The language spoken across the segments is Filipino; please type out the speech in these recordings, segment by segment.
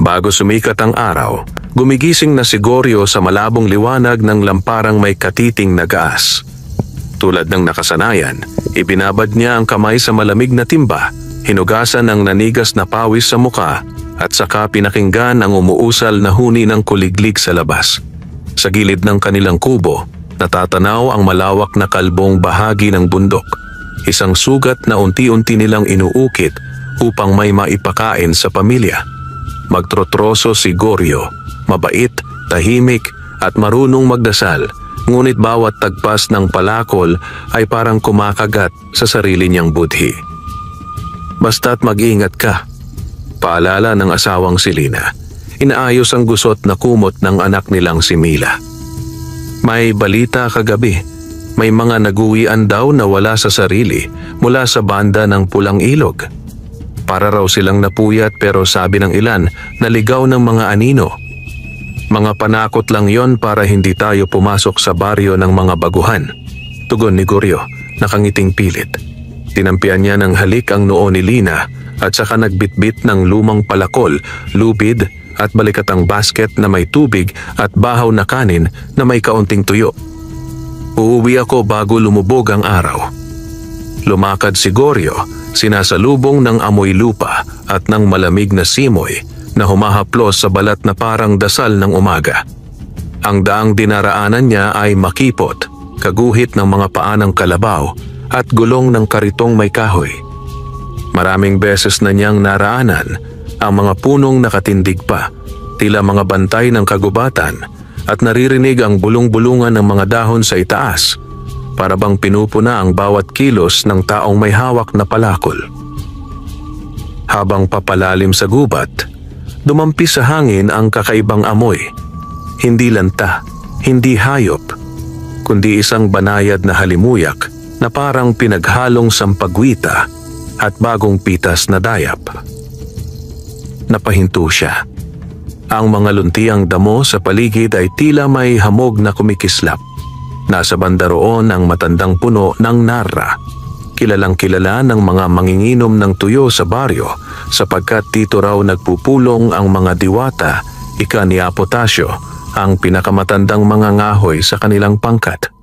Bago sumikat ang araw, gumigising na si Goryo sa malabong liwanag ng lamparang may katiting na gaas. Tulad ng nakasanayan, ibinabad niya ang kamay sa malamig na timba, hinugasan ang nanigas na pawis sa muka at saka pinakinggan ang umuusal na huni ng kuliglig sa labas. Sa gilid ng kanilang kubo, natatanaw ang malawak na kalbong bahagi ng bundok, isang sugat na unti-unti nilang inuukit upang may maipakain sa pamilya. Magtrotroso si Goryo, mabait, tahimik at marunong magdasal, ngunit bawat tagpas ng palakol ay parang kumakagat sa sarili niyang budhi. Basta't mag-ingat ka, paalala ng asawang si Lina. Inaayos ang gusot na kumot ng anak nilang si Mila. May balita kagabi, may mga naguwian daw na wala sa sarili mula sa banda ng Pulang Ilog. Para raw silang napuyat pero sabi ng ilan, naligaw ng mga anino. Mga panakot lang yon para hindi tayo pumasok sa baryo ng mga baguhan. Tugon ni Goryo, nakangiting pilit. Tinampian niya ng halik ang noo ni Lina at saka nagbitbit ng lumang palakol, lubid at balikatang basket na may tubig at bahaw na kanin na may kaunting tuyo. Uuwi ako bago lumubog ang araw. Lumakad si Goryo, sinasalubong ng amoy lupa at ng malamig na simoy na humahaplos sa balat na parang dasal ng umaga. Ang daang dinaraanan niya ay makipot, kaguhit ng mga paa ng kalabaw at gulong ng karitong may kahoy. Maraming beses na niyang naraanan ang mga punong nakatindig pa, tila mga bantay ng kagubatan, at naririnig ang bulong-bulungan ng mga dahon sa itaas, para bang pinupuna ang bawat kilos ng taong may hawak na palakol. Habang papalalim sa gubat, dumampi sa hangin ang kakaibang amoy. Hindi lanta, hindi hayop, kundi isang banayad na halimuyak na parang pinaghalong sampagwita at bagong pitas na dayap. Napahinto siya. Ang mga luntiang damo sa paligid ay tila may hamog na kumikislap. Nasa banda roon ang matandang puno ng narra. Kilalang kilala ng mga manginginom ng tuyo sa baryo sapagkat dito raw nagpupulong ang mga diwata, ika ni Apotasyo, ang pinakamatandang mga ngahoy sa kanilang pangkat.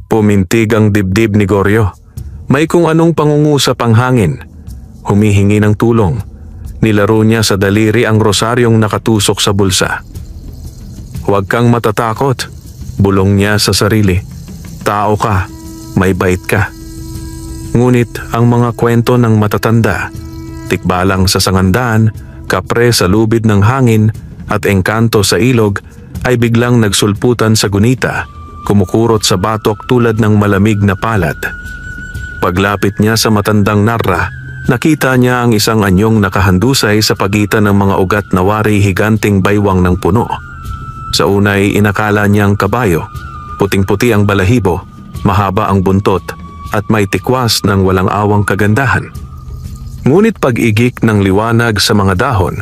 Pumintig ang dibdib ni Goryo. May kung anong pangungusap ang hangin. Humihingi ng tulong. Nilaro niya sa daliri ang rosaryong nakatusok sa bulsa. Huwag kang matatakot, bulong niya sa sarili. Tao ka, may bait ka. Ngunit ang mga kwento ng matatanda, tikbalang sa sangandaan, kapre sa lubid ng hangin at engkanto sa ilog ay biglang nagsulputan sa gunita, kumukurot sa batok tulad ng malamig na palad. Paglapit niya sa matandang narra, nakita niya ang isang anyong nakahandusay sa pagitan ng mga ugat na wari higanting baywang ng puno. Sa unay inakala niyang kabayo, puting-puti ang balahibo, mahaba ang buntot at may tikwas ng walang awang kagandahan. Ngunit pag-igik ng liwanag sa mga dahon,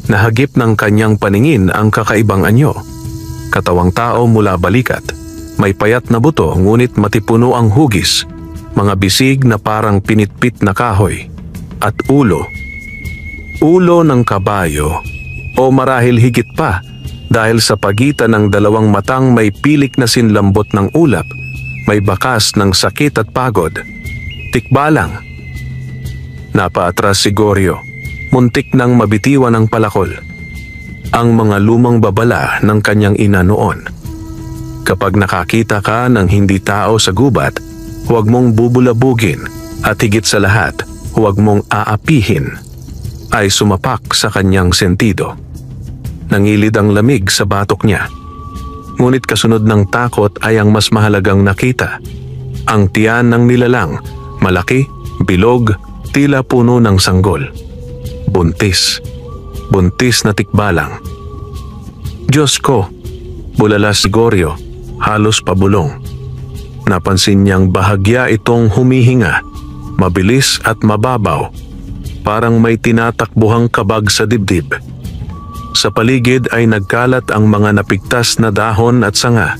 nahagip ng kanyang paningin ang kakaibang anyo. Katawang tao mula balikat, may payat na buto ngunit matipuno ang hugis, mga bisig na parang pinitpit na kahoy, at ulo. Ulo ng kabayo o marahil higit pa dahil sa pagitan ng dalawang matang may pilik na sinlambot ng ulap, may bakas ng sakit at pagod. Tikbalang. Napaatras si Goryo, muntik nang mabitiwan ng palakol. Ang mga lumang babala ng kanyang ina noon. Kapag nakakita ka ng hindi tao sa gubat, huwag mong bubulabugin at higit sa lahat, huwag mong aapihin, ay sumapak sa kanyang sentido. Nangilid ang lamig sa batok niya. Ngunit kasunod ng takot ay ang mas mahalagang nakita. Ang tiyan ng nilalang, malaki, bilog, tila puno ng sanggol. Buntis. Buntis na tikbalang. Diyos ko, bulala si Goryo, halos pabulong. Napansin niyang bahagya itong humihinga, mabilis at mababaw, parang may tinatakbuhang kabag sa dibdib. Sa paligid ay nagkalat ang mga napigtas na dahon at sanga,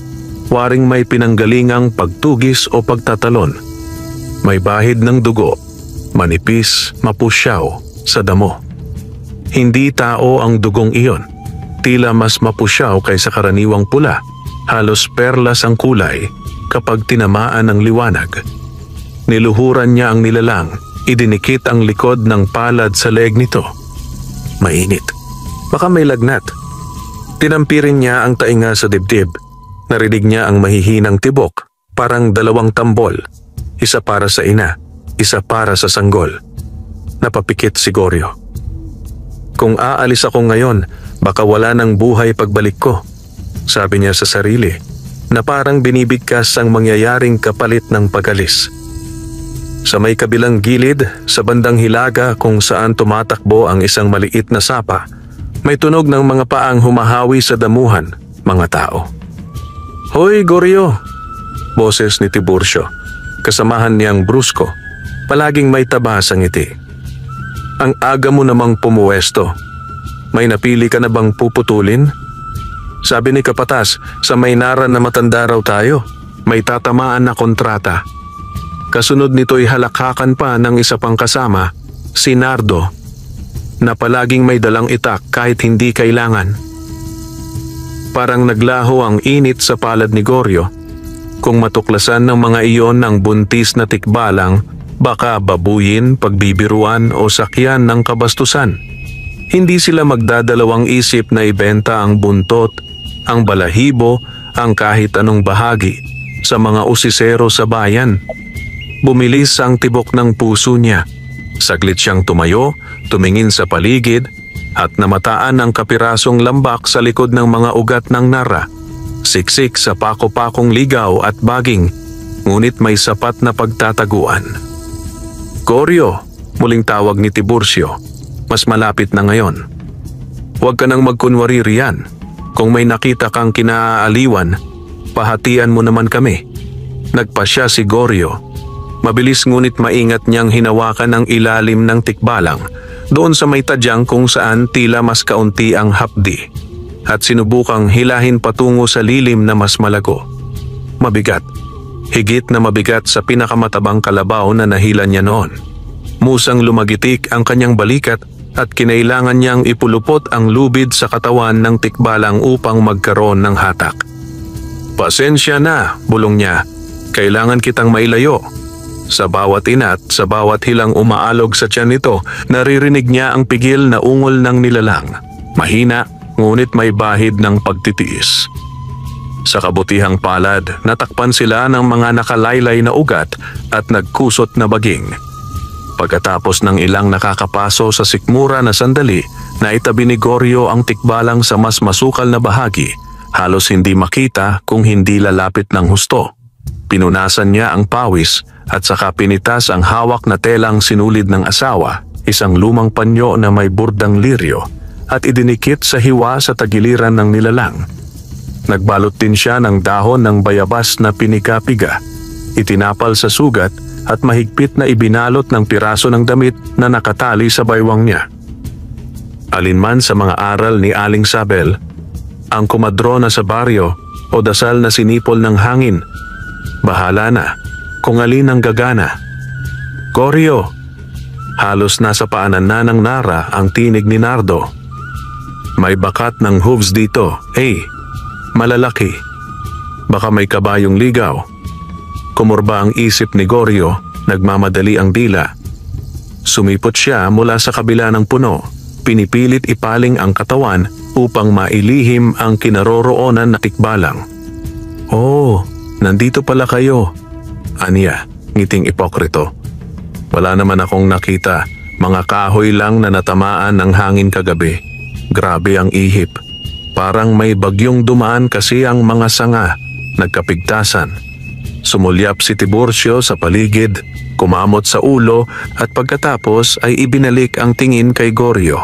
waring may pinanggalingang pagtugis o pagtatalon. May bahid ng dugo, manipis, mapusyaw sa damo. Hindi tao ang dugong iyon. Tila mas mapusyaw kaysa karaniwang pula. Halos perlas ang kulay kapag tinamaan ng liwanag. Niluhuran niya ang nilalang. Idinikit ang likod ng palad sa leeg nito. Mainit. Baka may lagnat. Tinampirin niya ang tainga sa dibdib. Narinig niya ang mahihinang tibok, parang dalawang tambol. Isa para sa ina, isa para sa sanggol. Napapikit si Goryo. Kung aalis ako ngayon, baka wala ng buhay pagbalik ko, sabi niya sa sarili, na parang binibigkas ang mangyayaring kapalit ng pag-alis. Sa may kabilang gilid, sa bandang hilaga kung saan tumatakbo ang isang maliit na sapa, may tunog ng mga paang humahawi sa damuhan, mga tao. "Hoy, Goryo!" Boses ni Tiburcio, kasamahan niyang brusko, palaging may taba sa ngiti. "Ang aga mo namang pumuwesto. May napili ka na bang puputulin? Sabi ni Kapatas, sa Maynara na matanda raw tayo, may tatamaan na kontrata. Kasunod nito'y halakhakan pa ng isa pang kasama, si Nardo, na palaging may dalang itak kahit hindi kailangan." Parang naglaho ang init sa palad ni Goryo. Kung matuklasan ng mga iyon ng buntis na tikbalang, baka babuyin, pagbibiruan o sakyan ng kabastusan. Hindi sila magdadalawang isip na ibenta ang buntot, ang balahibo, ang kahit anong bahagi sa mga usisero sa bayan. Bumilis ang tibok ng puso niya. Saglit siyang tumayo, tumingin sa paligid, at namataan ang kapirasong lambak sa likod ng mga ugat ng nara. Siksik sa pako-pakong ligaw at baging, ngunit may sapat na pagtataguan. "Goryo," muling tawag ni Tiburcio, "mas malapit na ngayon. Huwag ka nang magkunwari riyan. Kung may nakita kang kinaaaliwan, pahatian mo naman kami." Nagpasya si Goryo. Mabilis ngunit maingat niyang hinawakan ang ilalim ng tikbalang, doon sa may tadyang kung saan tila mas kaunti ang hapdi, at sinubukang hilahin patungo sa lilim na mas malago. Mabigat. Higit na mabigat sa pinakamatabang kalabaw na nahila niya noon. Musang lumagitik ang kanyang balikat at kinailangan niyang ipulupot ang lubid sa katawan ng tikbalang upang magkaroon ng hatak. "Pasensya na," bulong niya. "Kailangan kitang mailayo." Sa bawat inat, sa bawat hilang umaalog sa tiyan nito, naririnig niya ang pigil na ungol ng nilalang. Mahina, ngunit may bahid ng pagtitiis. Sa kabutihang palad, natakpan sila ng mga nakalaylay na ugat at nagkusot na baging. Pagkatapos ng ilang nakakapaso sa sikmura na sandali, naitabi ni Goryo ang tikbalang sa mas masukal na bahagi, halos hindi makita kung hindi lalapit ng husto. Pinunasan niya ang pawis at saka pinitas ang hawak na telang sinulid ng asawa, isang lumang panyo na may burdang liryo, at idinikit sa hiwa sa tagiliran ng nilalang. Nagbalot din siya ng dahon ng bayabas na pinikapiga, itinapal sa sugat at mahigpit na ibinalot ng piraso ng damit na nakatali sa baywang niya. Alinman sa mga aral ni Aling Sabel, ang kumadrona sa baryo o dasal na sinipol ng hangin, bahala na kung alin ang gagana. "Goryo!" Halos nasa paanan na ng Nara ang tinig ni Nardo. "May bakat ng hooves dito, malalaki. Baka may kabayong ligaw." Kumurba ang isip ni Goryo, nagmamadali ang dila. Sumipot siya mula sa kabila ng puno, pinipilit ipaling ang katawan upang mailihim ang kinaroroonan na tikbalang. "Oh, nandito pala kayo," aniya, ngiting ipokrito. "Wala naman akong nakita, mga kahoy lang na natamaan ng hangin kagabi. Grabe ang ihip. Parang may bagyong dumaan kasi ang mga sanga, nagkapigtasan." Sumulyap si Tiburcio sa paligid, kumamot sa ulo at pagkatapos ay ibinalik ang tingin kay Goryo.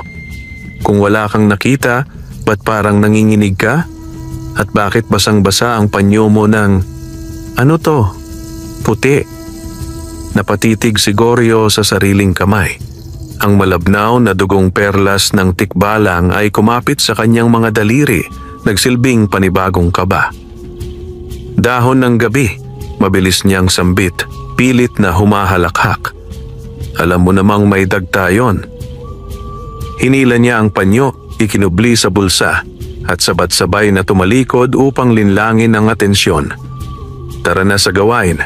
"Kung wala kang nakita, ba't parang nanginginig ka? At bakit basang-basa ang panyo mo ng... ano to? Puti?" Napatitig si Goryo sa sariling kamay. Ang malabnaw na dugong perlas ng tikbalang ay kumapit sa kanyang mga daliri, nagsilbing panibagong kaba. Dahon ng gabi, mabilis niyang sambit, pilit na humahalakhak. "Alam mo namang may dagta yon." Hinila niya ang panyo, ikinubli sa bulsa, at sabat-sabay na tumalikod upang linlangin ang atensyon. Tara na sa gawain.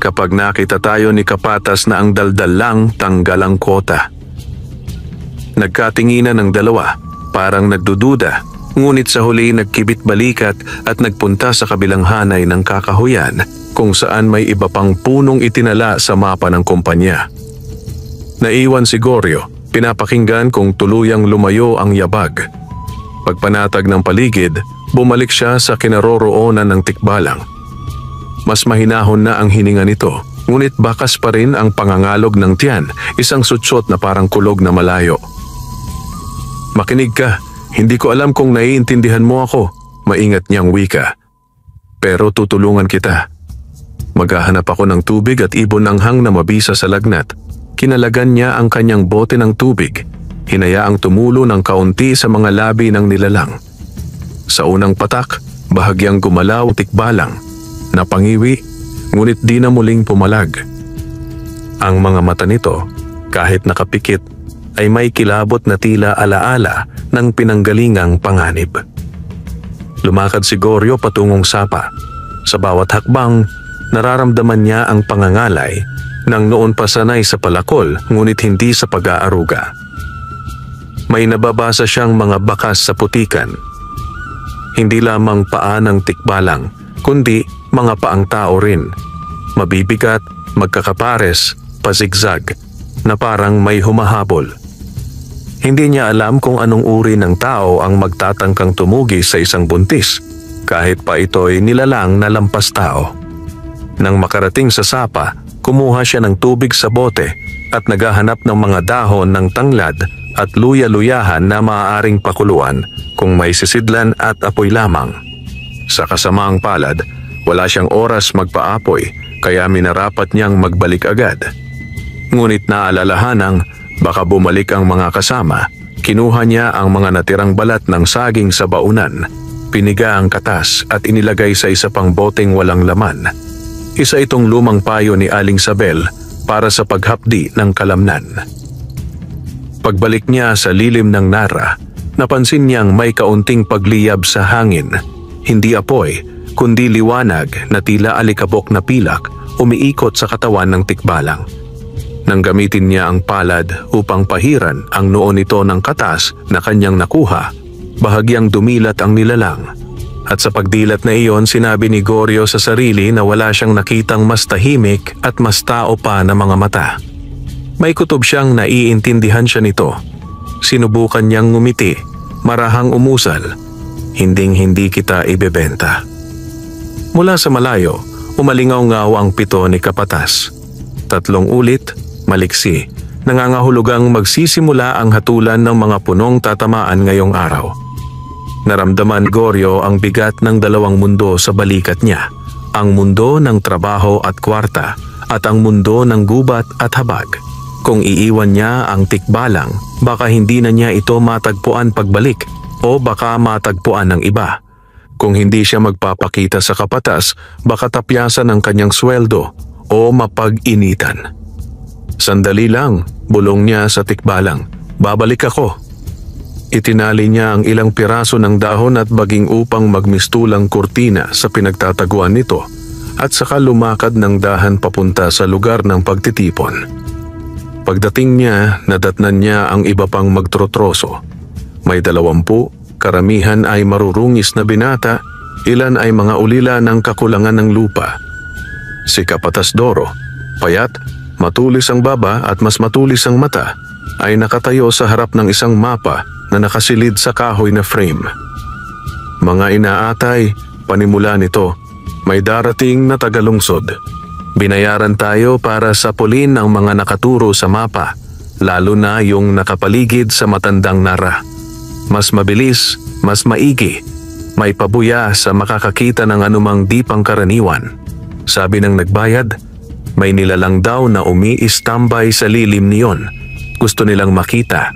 Kapag nakita tayo ni Kapatas na ang daldal lang, tanggal ang kota. Nagkatinginan ng dalawa, parang nagdududa, ngunit sa huli nagkibit balikat at nagpunta sa kabilang hanay ng kakahuyan kung saan may iba pang punong itinala sa mapa ng kumpanya. Naiwan si Goryo, pinapakinggan kung tuluyang lumayo ang yabag. Pagpanatag ng paligid, bumalik siya sa kinaroroonan ng tikbalang. Mas mahinahon na ang hininga nito, ngunit bakas pa rin ang pangangalog ng tiyan, isang sutsot na parang kulog na malayo. Makinig ka, hindi ko alam kung naiintindihan mo ako, maingat niyang wika. Pero tutulungan kita. Maghahanap ako ng tubig at ibon anghang na mabisa sa lagnat. Kinalagan niya ang kanyang bote ng tubig, hinayaang tumulo ng kaunti sa mga labi ng nilalang. Sa unang patak, bahagyang gumalaw tikbalang. Napangiwi, ngunit di na muling pumalag. Ang mga mata nito, kahit nakapikit, ay may kilabot na tila alaala ng pinanggalingang panganib. Lumakad si Goryo patungong sapa. Sa bawat hakbang, nararamdaman niya ang pangangalay nang noon pa sanay sa palakol ngunit hindi sa pag-aaruga. May nababasa siyang mga bakas sa putikan. Hindi lamang paa ng tikbalang, kundi mga paang tao rin. Mabibigat, magkakapares, pazigzag, na parang may humahabol. Hindi niya alam kung anong uri ng tao ang magtatangkang tumugi sa isang buntis, kahit pa ito'y nilalang na lampas tao. Nang makarating sa sapa, kumuha siya ng tubig sa bote at naghahanap ng mga dahon ng tanglad at luya-luyahan na maaaring pakuluan kung may sisidlan at apoy lamang. Sa kasamaang palad, wala siyang oras magpaapoy kaya minarapat niyang magbalik agad. Ngunit naalalahanang baka bumalik ang mga kasama, kinuha niya ang mga natirang balat ng saging sa baunan, piniga ang katas at inilagay sa isa pang boteng walang laman. Isa itong lumang payo ni Aling Sabel para sa paghapdi ng kalamnan. Pagbalik niya sa lilim ng Nara, napansin niyang may kaunting pagliyab sa hangin. Hindi apoy, kundi liwanag na tila alikabok na pilak umiikot sa katawan ng tikbalang. Nang gamitin niya ang palad upang pahiran ang noo nito ng katas na kanyang nakuha, bahagyang dumilat ang nilalang. At sa pagdilat na iyon, sinabi ni Goryo sa sarili na wala siyang nakitang mas tahimik at mas tao pa na mga mata. May kutob siyang naiintindihan siya nito. Sinubukan niyang ngumiti, marahang umusal. Hinding-hindi kita ibebenta. Mula sa malayo, umalingaw-ngaw ang pito ni Kapatas. 3 ulit, maliksi, nangangahulugang magsisimula ang hatulan ng mga punong tatamaan ngayong araw. Naramdaman Goryo ang bigat ng dalawang mundo sa balikat niya, ang mundo ng trabaho at kwarta at ang mundo ng gubat at habag. Kung iiwan niya ang tikbalang, baka hindi na niya ito matagpuan pagbalik o baka matagpuan ng iba. Kung hindi siya magpapakita sa Kapatas, baka tapyasan ang kanyang sweldo o mapag-initan. Sandali lang, bulong niya sa tikbalang. Babalik ako. Itinali niya ang ilang piraso ng dahon at baging upang magmistulang kurtina sa pinagtataguan nito at saka lumakad ng dahan papunta sa lugar ng pagtitipon. Pagdating niya, nadatnan niya ang iba pang magtrotroso. May 20, karamihan ay marurungis na binata, ilan ay mga ulila ng kakulangan ng lupa. Si Kapatas Doro, payat, matulis ang baba at mas matulis ang mata, ay nakatayo sa harap ng isang mapa na nakasilid sa kahoy na frame. Mga inaatay, panimula nito, may darating na tagalungsod. Binayaran tayo para sapulin ang mga nakaturo sa mapa, lalo na yung nakapaligid sa matandang Nara. Mas mabilis, mas maigi, may pabuya sa makakakita ng anumang di pangkaraniwan. Sabi ng nagbayad, may nilalang daw na umi-istambay sa lilim niyon. Gusto nilang makita.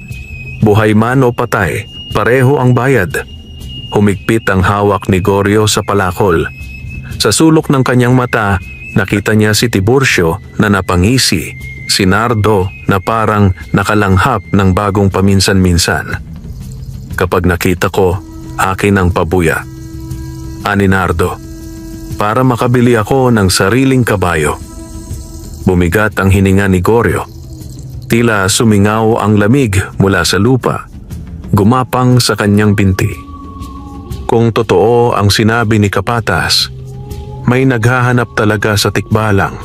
Buhay man o patay, pareho ang bayad. Humigpit ang hawak ni Goryo sa palakol. Sa sulok ng kanyang mata, nakita niya si Tiburcio na napangisi. si Nardo na parang nakalanghap ng bagong paminsan-minsan. Kapag nakita ko, akin ang pabuya. Ani Nardo, para makabili ako ng sariling kabayo. Bumigat ang hininga ni Goryo. Tila sumingaw ang lamig mula sa lupa, gumapang sa kanyang binti. Kung totoo ang sinabi ni Kapatas, may naghahanap talaga sa tikbalang.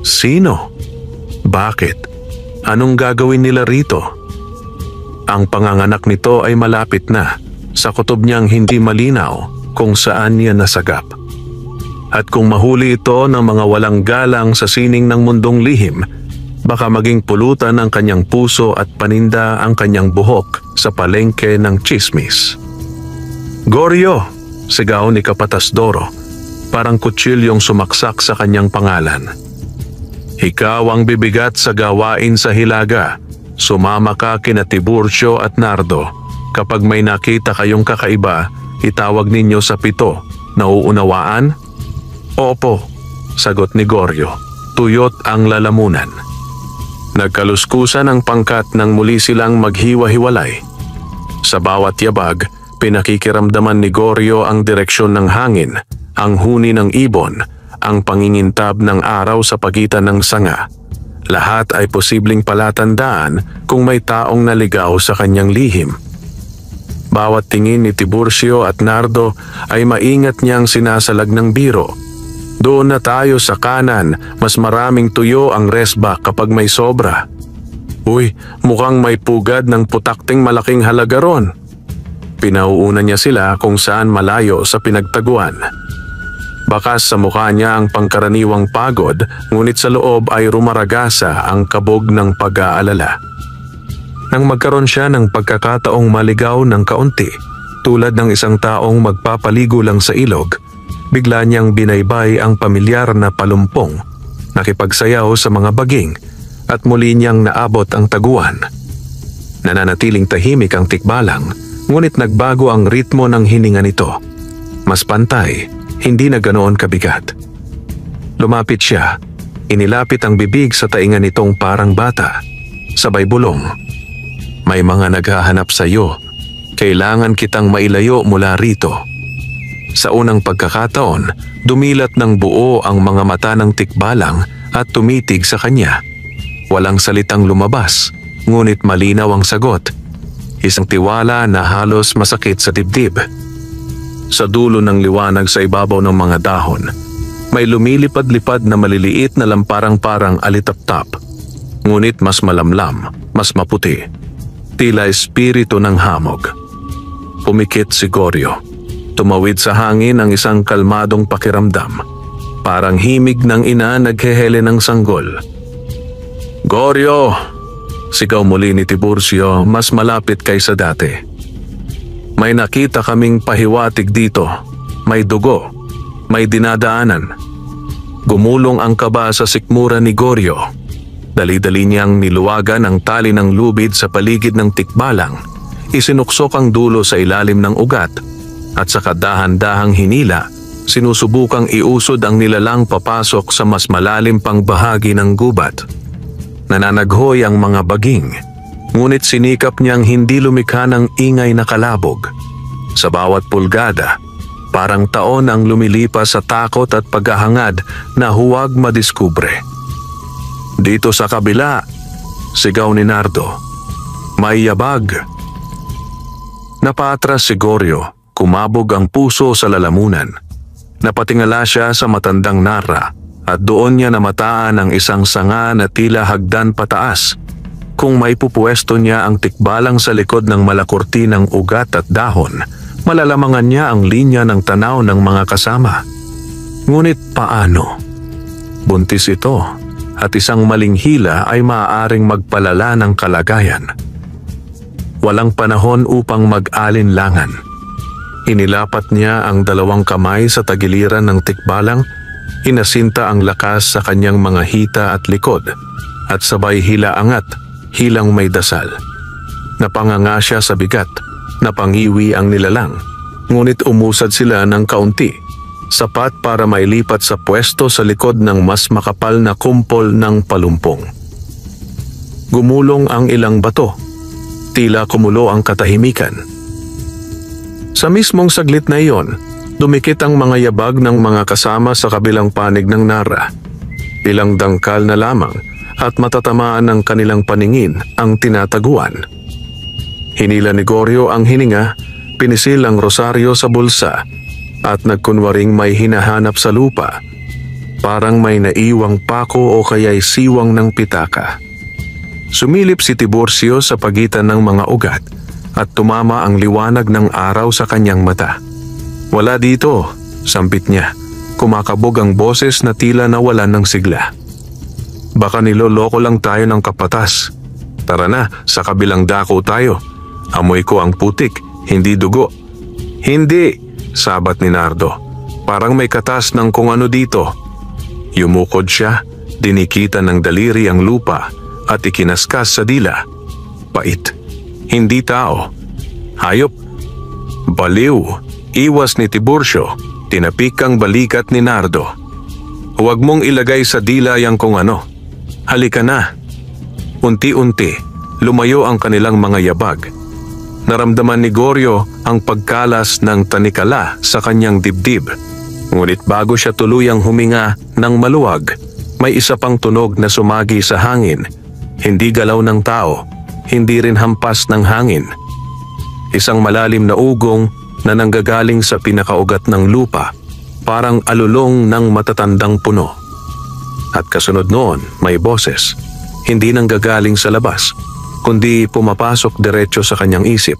Sino? Bakit? Anong gagawin nila rito? Ang panganganak nito ay malapit na, sa kutob niyang hindi malinaw kung saan niya nasagap. At kung mahuli ito ng mga walang galang sa sining ng mundong lihim, baka maging pulutan ang kanyang puso at paninda ang kanyang buhok sa palengke ng tsismis. Goryo! Sigaw ni Kapatas Doro, parang kutsilyong sumaksak sa kanyang pangalan. Ikaw ang bibigat sa gawain sa hilaga. Sumama ka kina Tiburcio at Nardo. Kapag may nakita kayong kakaiba, itawag ninyo sa 7. Nauunawaan? Opo, sagot ni Goryo. Tuyot ang lalamunan. Nagkaluskusan ang pangkat nang muli silang maghiwa-hiwalay. Sa bawat yabag, pinakikiramdaman ni Goryo ang direksyon ng hangin, ang huni ng ibon, ang pangingintab ng araw sa pagitan ng sanga. Lahat ay posibleng palatandaan kung may taong naligaw sa kanyang lihim. Bawat tingin ni Tiburcio at Nardo ay maingat niyang sinasalag ng biro. Doon na tayo sa kanan, mas maraming tuyo ang resba kapag may sobra. Uy, mukhang may pugad ng putakting malaking halaga ron. Pinauuna niya sila kung saan malayo sa pinagtaguan. Bakas sa mukha niya ang pangkaraniwang pagod, ngunit sa loob ay rumaragasa ang kabog ng pag-aalala. Nang magkaroon siya ng pagkakataong maligaw ng kaunti, tulad ng isang taong magpapaligo lang sa ilog, bigla niyang binaybay ang pamilyar na palumpong, nakipagsayaw sa mga baging, at muli niyang naabot ang taguan. Nananatiling tahimik ang tikbalang, ngunit nagbago ang ritmo ng hininga nito. Mas pantay, hindi na ganoon kabigat. Lumapit siya, inilapit ang bibig sa tainga nitong parang bata. Sabay bulong, "May mga naghahanap sa iyo. Kailangan kitang mailayo mula rito." Sa unang pagkakataon, dumilat ng buo ang mga mata ng tikbalang at tumitig sa kanya. Walang salitang lumabas, ngunit malinaw ang sagot. Isang tiwala na halos masakit sa dibdib. Sa dulo ng liwanag sa ibabaw ng mga dahon, may lumilipad-lipad na maliliit na lamparang parang alitap-tap. Ngunit mas malamlam, mas maputi. Tila espiritu ng hamog. Pumikit si Goryo. Tumawid sa hangin ang isang kalmadong pakiramdam. Parang himig ng ina naghehele ng sanggol. "Goryo!" Sigaw muli ni Tiburcio, mas malapit kaysa dati. "May nakita kaming pahiwatig dito. May dugo. May dinadaanan." Gumulong ang kaba sa sikmura ni Goryo. Dali-dali niyang niluwagan ang tali ng lubid sa paligid ng tikbalang. Isinuksok ang dulo sa ilalim ng ugat at sa dahan-dahang hinila, sinusubukang iusod ang nilalang papasok sa mas malalim pang bahagi ng gubat. Nananaghoy ang mga baging, ngunit sinikap niyang hindi lumikha ng ingay na kalabog. Sa bawat pulgada, parang taon ang lumilipas sa takot at paghahangad na huwag madiskubre. "Dito sa kabila," sigaw ni Nardo. "May yabag." Napatras si Goryo, kumabog ang puso sa lalamunan. Napatingala siya sa matandang Nara at doon niya namataan ang isang sanga na tila hagdan pataas. Kung may pupuesto niya ang tikbalang sa likod ng malakurtinang ugat at dahon, malalamangan niya ang linya ng tanaw ng mga kasama. Ngunit paano? Buntis ito at isang maling hila ay maaaring magpalala ng kalagayan. Walang panahon upang mag-alinlangan. Inilapat niya ang dalawang kamay sa tagiliran ng tikbalang, inasinta ang lakas sa kanyang mga hita at likod, at sabay hilaangat, hilang may dasal. Napanganga siya sa bigat, napangiwi ang nilalang, ngunit umusad sila ng kaunti, sapat para mailipat sa pwesto sa likod ng mas makapal na kumpol ng palumpong. Gumulong ang ilang bato. Tila kumulo ang katahimikan. Sa mismong saglit na iyon, dumikit ang mga yabag ng mga kasama sa kabilang panig ng Nara. Ilang dangkal na lamang at matatamaan ng kanilang paningin ang tinataguan. Hinila ni Goryo ang hininga, pinisil ang rosaryo sa bulsa at nagkunwaring may hinahanap sa lupa. Parang may naiwang pako o kaya'y siwang ng pitaka. Sumilip si Tiburcio sa pagitan ng mga ugat at tumama ang liwanag ng araw sa kanyang mata. "Wala dito," sampit niya. Kumakabog ang boses na tila nawalan ng sigla. "Baka niloloko lang tayo ng kapatas. Tara na, sa kabilang dako tayo. Amoy ko ang putik, hindi dugo." "Hindi," sabat ni Nardo. "Parang may katas ng kung ano dito." Yumukod siya, dinikitan ng daliri ang lupa at ikinaskas sa dila. Pait. Hindi tao. Hayop. Baliw. Iwas ni Tiburcio. Tinapik ang balikat ni Nardo. "Huwag mong ilagay sa dila yang kung ano. Halika na." Unti-unti, lumayo ang kanilang mga yabag. Naramdaman ni Goryo ang pagkalas ng tanikala sa kanyang dibdib. Ngunit bago siya tuluyang huminga ng maluwag, may isa pang tunog na sumagi sa hangin. Hindi galaw ng tao, hindi rin hampas ng hangin. Isang malalim na ugong na nanggagaling sa pinakaugat ng lupa, parang alulong ng matatandang puno. At kasunod noon, may boses, hindi nanggagaling sa labas, kundi pumapasok diretso sa kanyang isip.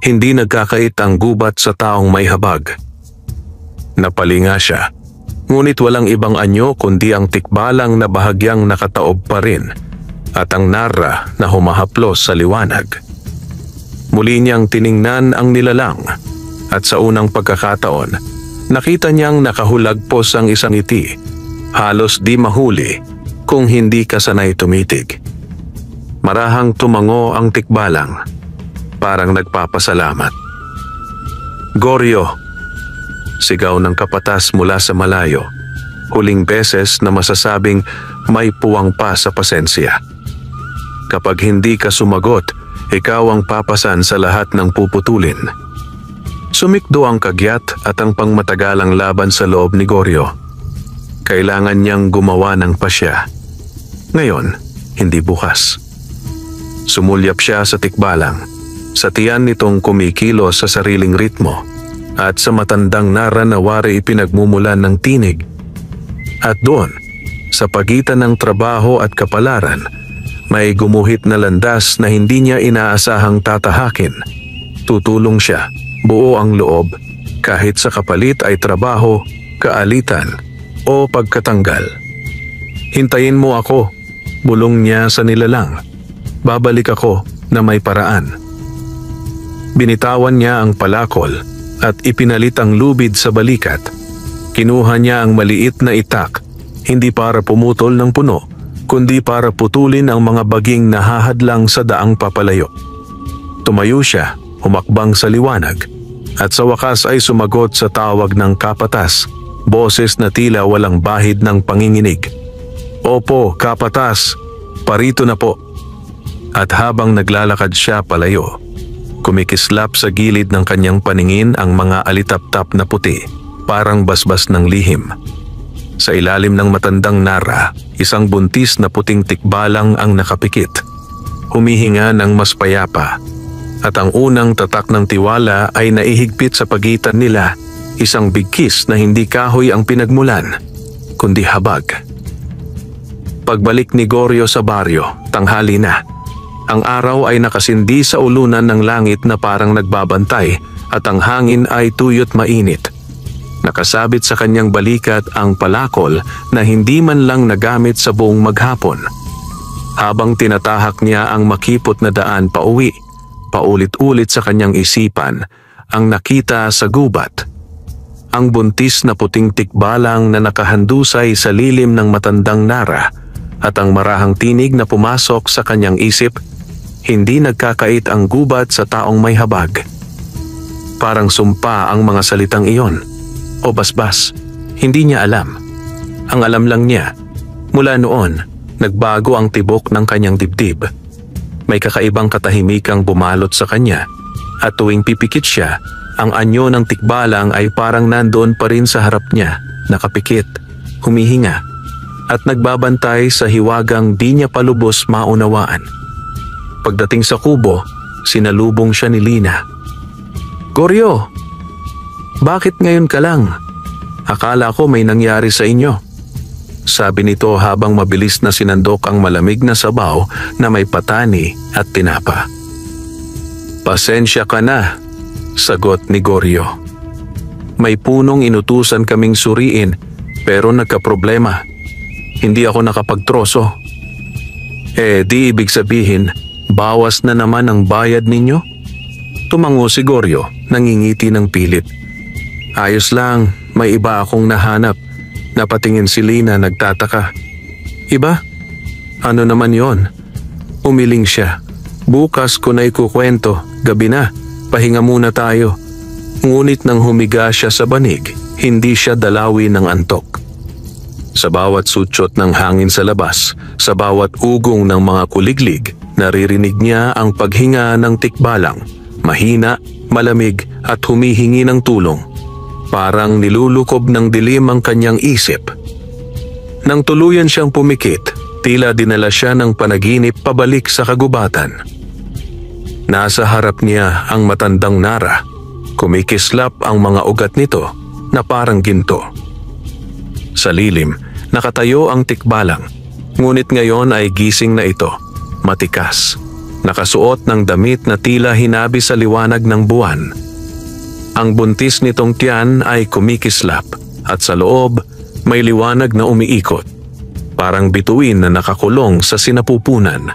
Hindi nagkakait ang gubat sa taong may habag. Napalinga siya, ngunit walang ibang anyo kundi ang tikbalang na bahagyang nakataob pa rin at ang Nara na humahaplos sa liwanag. Muli niyang tiningnan ang nilalang at sa unang pagkakataon, nakita niyang nakahulagpos ang isang ngiti, halos di mahuli kung hindi ka sanay tumitig. Marahang tumango ang tikbalang, parang nagpapasalamat. "Goryo!" sigaw ng kapatas mula sa malayo, huling beses na masasabing may puwang pa sa pasensya. "Kapag hindi ka sumagot, ikaw ang papasan sa lahat ng puputulin." Sumikdo ang kagyat at ang pangmatagalang laban sa loob ni Goryo. Kailangan niyang gumawa ng pasya. Ngayon, hindi bukas. Sumulyap siya sa tikbalang, sa tiyan nitong kumikilos sa sariling ritmo, at sa matandang Nara na wari ipinagmumulan ng tinig. At doon, sa pagitan ng trabaho at kapalaran, may gumuhit na landas na hindi niya inaasahang tatahakin. Tutulong siya, buo ang loob, kahit sa kapalit ay trabaho, kaalitan, o pagkatanggal. "Hintayin mo ako," bulong niya sa nilalang. "Babalik ako na may paraan." Binitawan niya ang palakol at ipinalit ang lubid sa balikat. Kinuha niya ang maliit na itak, hindi para pumutol ng puno, kundi para putulin ang mga baging nahahadlang sa daang papalayo. Tumayo siya, humakbang sa liwanag, at sa wakas ay sumagot sa tawag ng kapatas, boses na tila walang bahid ng panginginig. "Opo, kapatas, parito na po." At habang naglalakad siya palayo, kumikislap sa gilid ng kanyang paningin ang mga alitap-tap na puti, parang basbas ng lihim. Sa ilalim ng matandang Nara, isang buntis na puting tikbalang ang nakapikit. Humihinga ng mas payapa, at ang unang tatak ng tiwala ay naihigpit sa pagitan nila, isang bigkis na hindi kahoy ang pinagmulan, kundi habag. Pagbalik ni Goryo sa baryo, tanghali na. Ang araw ay nakasindi sa ulunan ng langit na parang nagbabantay at ang hangin ay tuyot mainit. Nakasabit sa kanyang balikat ang palakol na hindi man lang nagamit sa buong maghapon. Habang tinatahak niya ang makipot na daan pauwi, paulit-ulit sa kanyang isipan ang nakita sa gubat. Ang buntis na puting tikbalang na nakahandusay sa lilim ng matandang Nara at ang marahang tinig na pumasok sa kanyang isip, hindi nagkakait ang gubat sa taong may habag. Parang sumpa ang mga salitang iyon. O basbas, hindi niya alam. Ang alam lang niya, mula noon, Nagbago ang tibok ng kanyang dibdib. May kakaibang katahimikang bumalot sa kanya at tuwing pipikit siya, ang anyo ng tikbalang ay parang nandoon pa rin sa harap niya, nakapikit, humihinga, at nagbabantay sa hiwagang di niya palubos maunawaan. Pagdating sa kubo, sinalubong siya ni Lina. "Goryo, bakit ngayon ka lang? Akala ko may nangyari sa inyo," sabi nito habang mabilis na sinandok ang malamig na sabaw na may patani at tinapa. "Pasensya ka na," sagot ni Goryo. "May punong inutusan kaming suriin pero nagkaproblema. Hindi ako nakapagtroso." Di ibig sabihin, bawas na naman ang bayad ninyo?" Tumango si Goryo, nangingiti ng pilit. "Ayos lang, may iba akong nahanap." Napatingin si Lina, nagtataka. "Iba? Ano naman yon?" Umiling siya. "Bukas ko na ikukwento, gabi na, pahinga muna tayo." Ngunit nang humiga siya sa banig, hindi siya dalawi ng antok. Sa bawat sutsot ng hangin sa labas, sa bawat ugong ng mga kuliglig, naririnig niya ang paghinga ng tikbalang, mahina, malamig at humihingi ng tulong. Parang nilulukob ng dilim ang kanyang isip. Nang tuluyan siyang pumikit, tila dinala siya ng panaginip pabalik sa kagubatan. Nasa harap niya ang matandang Nara. Kumikislap ang mga ugat nito na parang ginto. Sa lilim, nakatayo ang tikbalang. Ngunit ngayon ay gising na ito, matikas. Nakasuot ng damit na tila hinabi sa liwanag ng buwan. Ang buntis nitong tiyan ay kumikislap at sa loob may liwanag na umiikot. Parang bituin na nakakulong sa sinapupunan.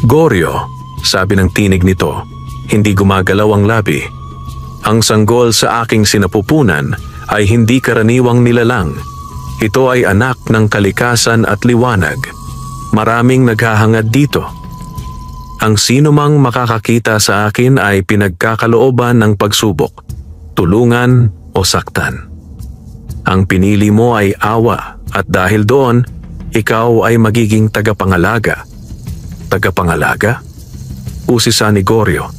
"Goryo," sabi ng tinig nito, hindi gumagalaw ang labi. "Ang sanggol sa aking sinapupunan ay hindi karaniwang nilalang. Ito ay anak ng kalikasan at liwanag. Maraming naghahangad dito. Ang sinumang makakakita sa akin ay pinagkakalooban ng pagsubok, tulungan o saktan. Ang pinili mo ay awa at dahil doon, ikaw ay magiging tagapangalaga." "Tagapangalaga?" usisa ni Goryo.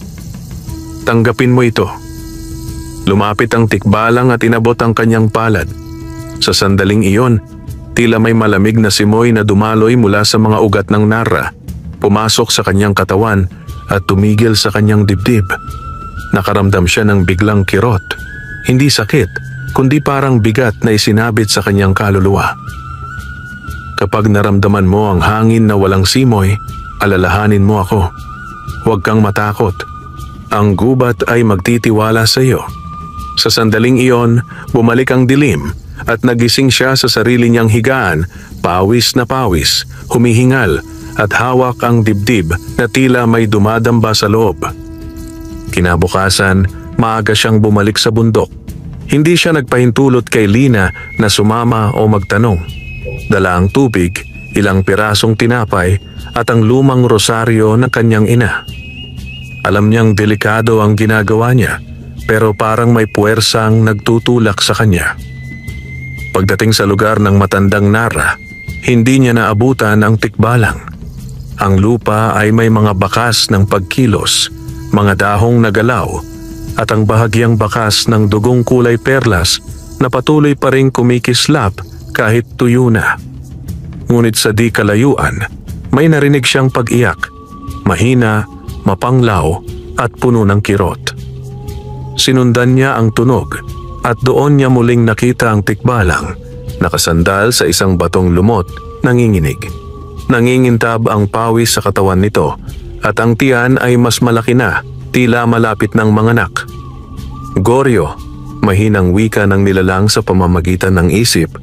"Tanggapin mo ito." Lumapit ang tikbalang at inabot ang kanyang palad. Sa sandaling iyon, tila may malamig na simoy na dumaloy mula sa mga ugat ng Nara. Pumasok sa kanyang katawan at tumigil sa kanyang dibdib. Nakaramdam siya ng biglang kirot. Hindi sakit, kundi parang bigat na isinabit sa kanyang kaluluwa. "Kapag naramdaman mo ang hangin na walang simoy, alalahanin mo ako. Huwag kang matakot. Ang gubat ay magtitiwala sa iyo." Sa sandaling iyon, bumalik ang dilim at nagising siya sa sarili niyang higaan, pawis na pawis, humihingal, at hawak ang dibdib na tila may dumadamba sa loob. Kinabukasan, maaga siyang bumalik sa bundok. Hindi siya nagpahintulot kay Lina na sumama o magtanong. Dala ang tubig, ilang pirasong tinapay at ang lumang rosaryo ng kanyang ina. Alam niyang delikado ang ginagawa niya, pero parang may puwersang nagtutulak sa kanya. Pagdating sa lugar ng matandang Nara, hindi niya naabutan ang tikbalang. Ang lupa ay may mga bakas ng pagkilos, mga dahong nagalaw, at ang bahagyang bakas ng dugong kulay perlas na patuloy pa ring kumikislap kahit tuyo na. Ngunit sa di kalayuan, may narinig siyang pag-iyak, mahina, mapanglaw at puno ng kirot. Sinundan niya ang tunog at doon niya muling nakita ang tikbalang, nakasandal sa isang batong lumot, nanginginig. Nangingintab ang pawis sa katawan nito at ang tiyan ay mas malaki na, tila malapit ng manganak. "Goryo," mahinang wika ng nilalang sa pamamagitan ng isip,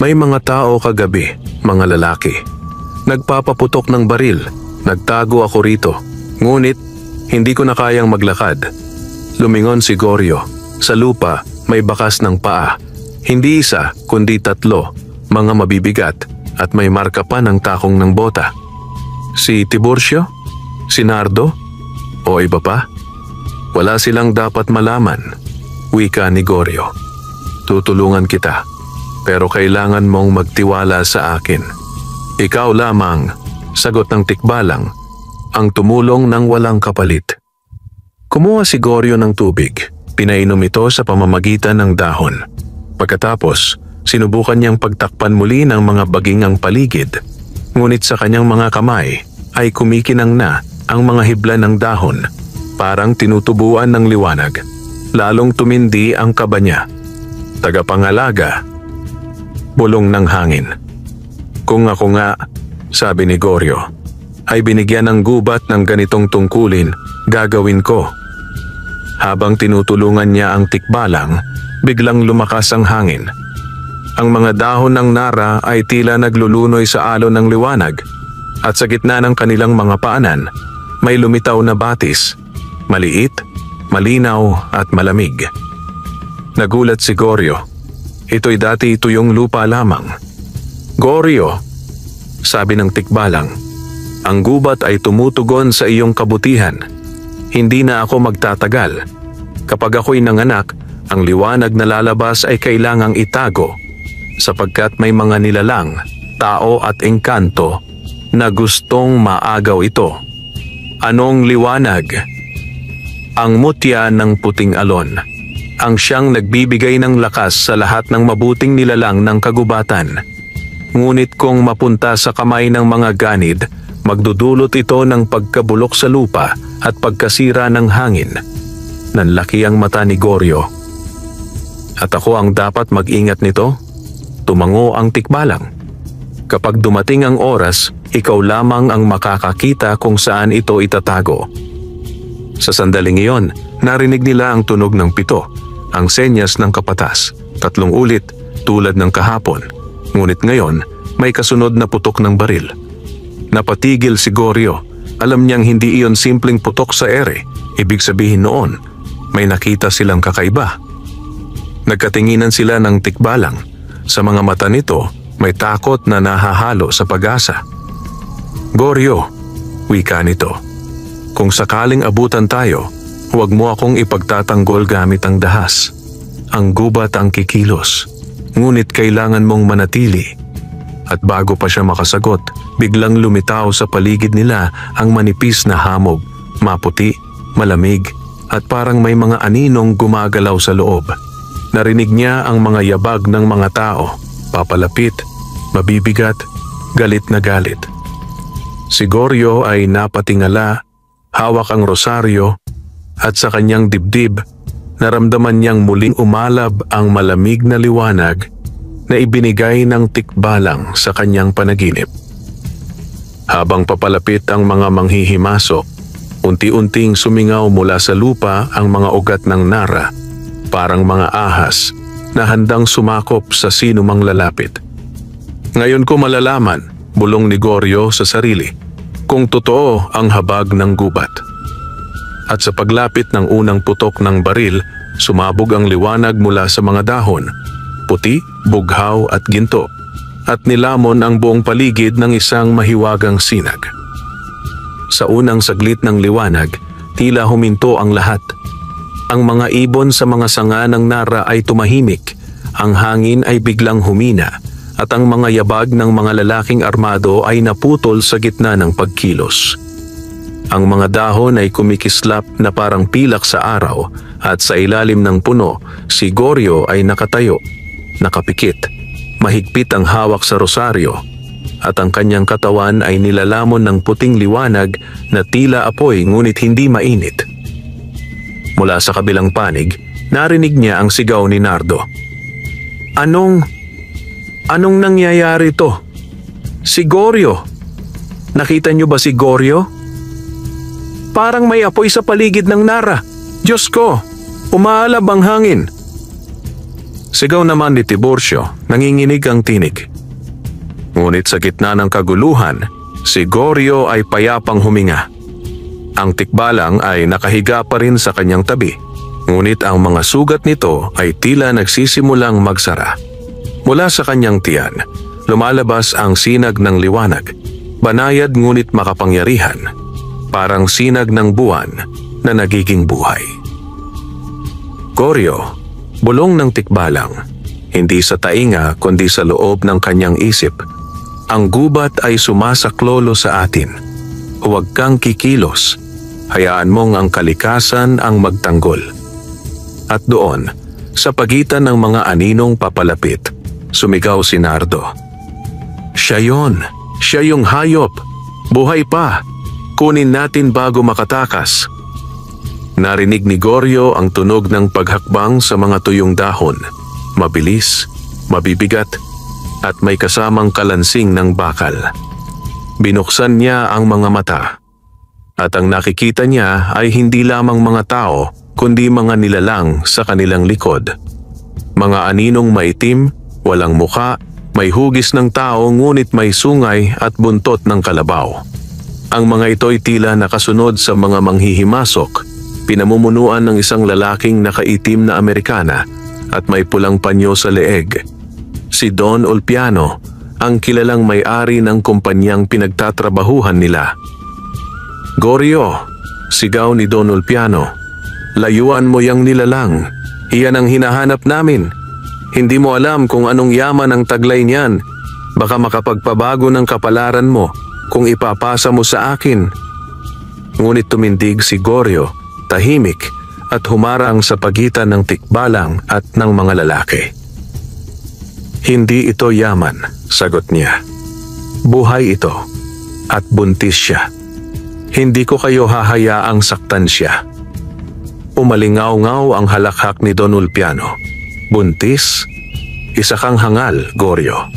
"may mga tao kagabi, mga lalaki. Nagpapaputok ng baril, nagtago ako rito, ngunit hindi ko na kayang maglakad." Lumingon si Goryo. Sa lupa may bakas ng paa, hindi isa kundi 3, mga mabibigat, at may marka pa ng takong ng bota. Si Tiburcio? Si Nardo? O iba pa? Wala silang dapat malaman, wika ni Goryo. "Tutulungan kita, pero kailangan mong magtiwala sa akin. Ikaw lamang, sagot ng tikbalang, ang tumulong ng walang kapalit. Kumuha si Goryo ng tubig, pinainom ito sa pamamagitan ng dahon. Pagkatapos, sinubukan niyang pagtakpan muli ng mga baging ang paligid. Ngunit sa kanyang mga kamay ay kumikinang na ang mga hibla ng dahon, parang tinutubuan ng liwanag. Lalong tumindi ang kaba niya. Tagapangalaga, bulong ng hangin. Kung ako nga, sabi ni Goryo, ay binigyan ng gubat ng ganitong tungkulin, gagawin ko. Habang tinutulungan niya ang tikbalang, biglang lumakas ang hangin. Ang mga dahon ng nara ay tila naglulunoy sa alon ng liwanag, at sa gitna ng kanilang mga paanan, may lumitaw na batis, maliit, malinaw at malamig. Nagulat si Goryo. Ito'y dati tuyong lupa lamang. Goryo, sabi ng tikbalang, ang gubat ay tumutugon sa iyong kabutihan. Hindi na ako magtatagal. Kapag ako'y nanganak, ang liwanag na lalabas ay kailangang itago sapagkat may mga nilalang, tao at engkanto na gustong maagaw ito. Anong liwanag? Ang mutya ng puting alon. Ang siyang nagbibigay ng lakas sa lahat ng mabuting nilalang ng kagubatan. Ngunit kung mapunta sa kamay ng mga ganid, magdudulot ito ng pagkabulok sa lupa at pagkasira ng hangin. Nanlaki ang mata ni Goryo. At ako ang dapat mag-ingat nito? Tumango ang tikbalang. Kapag dumating ang oras, ikaw lamang ang makakakita kung saan ito itatago. Sa sandaling iyon, narinig nila ang tunog ng pito, ang senyas ng kapatas, 3 ulit tulad ng kahapon. Ngunit ngayon, may kasunod na putok ng baril. Napatigil si Goryo. Alam niyang hindi iyon simpleng putok sa ere. Ibig sabihin noon, may nakita silang kakaiba. Nagkatinginan sila ng tikbalang. Sa mga mata nito, may takot na nahahalo sa pag-asa. Goryo, wika nito. Kung sakaling abutan tayo, huwag mo akong ipagtatanggol gamit ang dahas. Ang gubat ang kikilos, ngunit kailangan mong manatili. At bago pa siya makasagot, biglang lumitaw sa paligid nila ang manipis na hamog, maputi, malamig, at parang may mga aninong gumagalaw sa loob. Narinig niya ang mga yabag ng mga tao, papalapit, mabibigat, galit na galit. Si Goryo ay napatingala, hawak ang rosaryo, at sa kanyang dibdib, naramdaman niyang muling umalab ang malamig na liwanag na ibinigay ng tikbalang sa kanyang panaginip. Habang papalapit ang mga manghihimasok, unti-unting sumingaw mula sa lupa ang mga ugat ng nara, parang mga ahas na handang sumakop sa sinumang lalapit. Ngayon ko malalaman, bulong ni Goryo sa sarili, kung totoo ang habag ng gubat. At sa paglapit ng unang putok ng baril, sumabog ang liwanag mula sa mga dahon, puti, bughaw at ginto, at nilamon ang buong paligid ng isang mahiwagang sinag. Sa unang saglit ng liwanag, tila huminto ang lahat. Ang mga ibon sa mga sanga ng nara ay tumahimik, ang hangin ay biglang humina, at ang mga yabag ng mga lalaking armado ay naputol sa gitna ng pagkilos. Ang mga dahon ay kumikislap na parang pilak sa araw, at sa ilalim ng puno, si Goryo ay nakatayo, nakapikit, mahigpit ang hawak sa rosaryo, at ang kanyang katawan ay nilalamon ng puting liwanag na tila apoy ngunit hindi mainit. Mula sa kabilang panig, narinig niya ang sigaw ni Nardo. Anong nangyayari to? Si Goryo! Nakita niyo ba si Goryo? Parang may apoy sa paligid ng nara. Diyos ko! Umaalab ang hangin! Sigaw naman ni Tiburcio, nanginginig ang tinig. Ngunit sa gitna ng kaguluhan, si Goryo ay payapang huminga. Ang tikbalang ay nakahiga pa rin sa kanyang tabi, ngunit ang mga sugat nito ay tila nagsisimulang magsara. Mula sa kanyang tiyan, lumalabas ang sinag ng liwanag, banayad ngunit makapangyarihan, parang sinag ng buwan na nagiging buhay. Goryo, bulong ng tikbalang, hindi sa tainga kundi sa loob ng kanyang isip. Ang gubat ay sumasaklolo sa atin. Huwag kang kikilos. Hayaan mong ang kalikasan ang magtanggol. At doon, sa pagitan ng mga aninong papalapit, sumigaw si Nardo. Siya yon. Siya yung hayop. Buhay pa. Kunin natin bago makatakas. Narinig ni Goryo ang tunog ng paghakbang sa mga tuyong dahon. Mabilis, mabibigat, at may kasamang kalansing ng bakal. Binuksan niya ang mga mata. At ang nakikita niya ay hindi lamang mga tao, kundi mga nilalang sa kanilang likod. Mga aninong maitim, walang muka, may hugis ng tao ngunit may sungay at buntot ng kalabaw. Ang mga ito'y tila nakasunod sa mga manghihimasok, pinamumunuan ng isang lalaking nakaitim na Amerikana at may pulang panyo sa leeg. Si Don Ulpiano, ang kilalang may-ari ng kumpanyang pinagtatrabahuhan nila. Goryo, sigaw ni Don Ulpiano, layuan mo yang nilalang. Iyan ang hinahanap namin. Hindi mo alam kung anong yaman ang taglay niyan. Baka makapagpabago ng kapalaran mo kung ipapasa mo sa akin. Ngunit tumindig si Goryo, tahimik at humarang sa pagitan ng tikbalang at ng mga lalaki. Hindi ito yaman, sagot niya. Buhay ito at buntis siya. Hindi ko kayo hahayaang saktan siya. Umalingaw-ngaw ang halakhak ni Don Ulpiano. Buntis? Isa kang hangal, Goryo.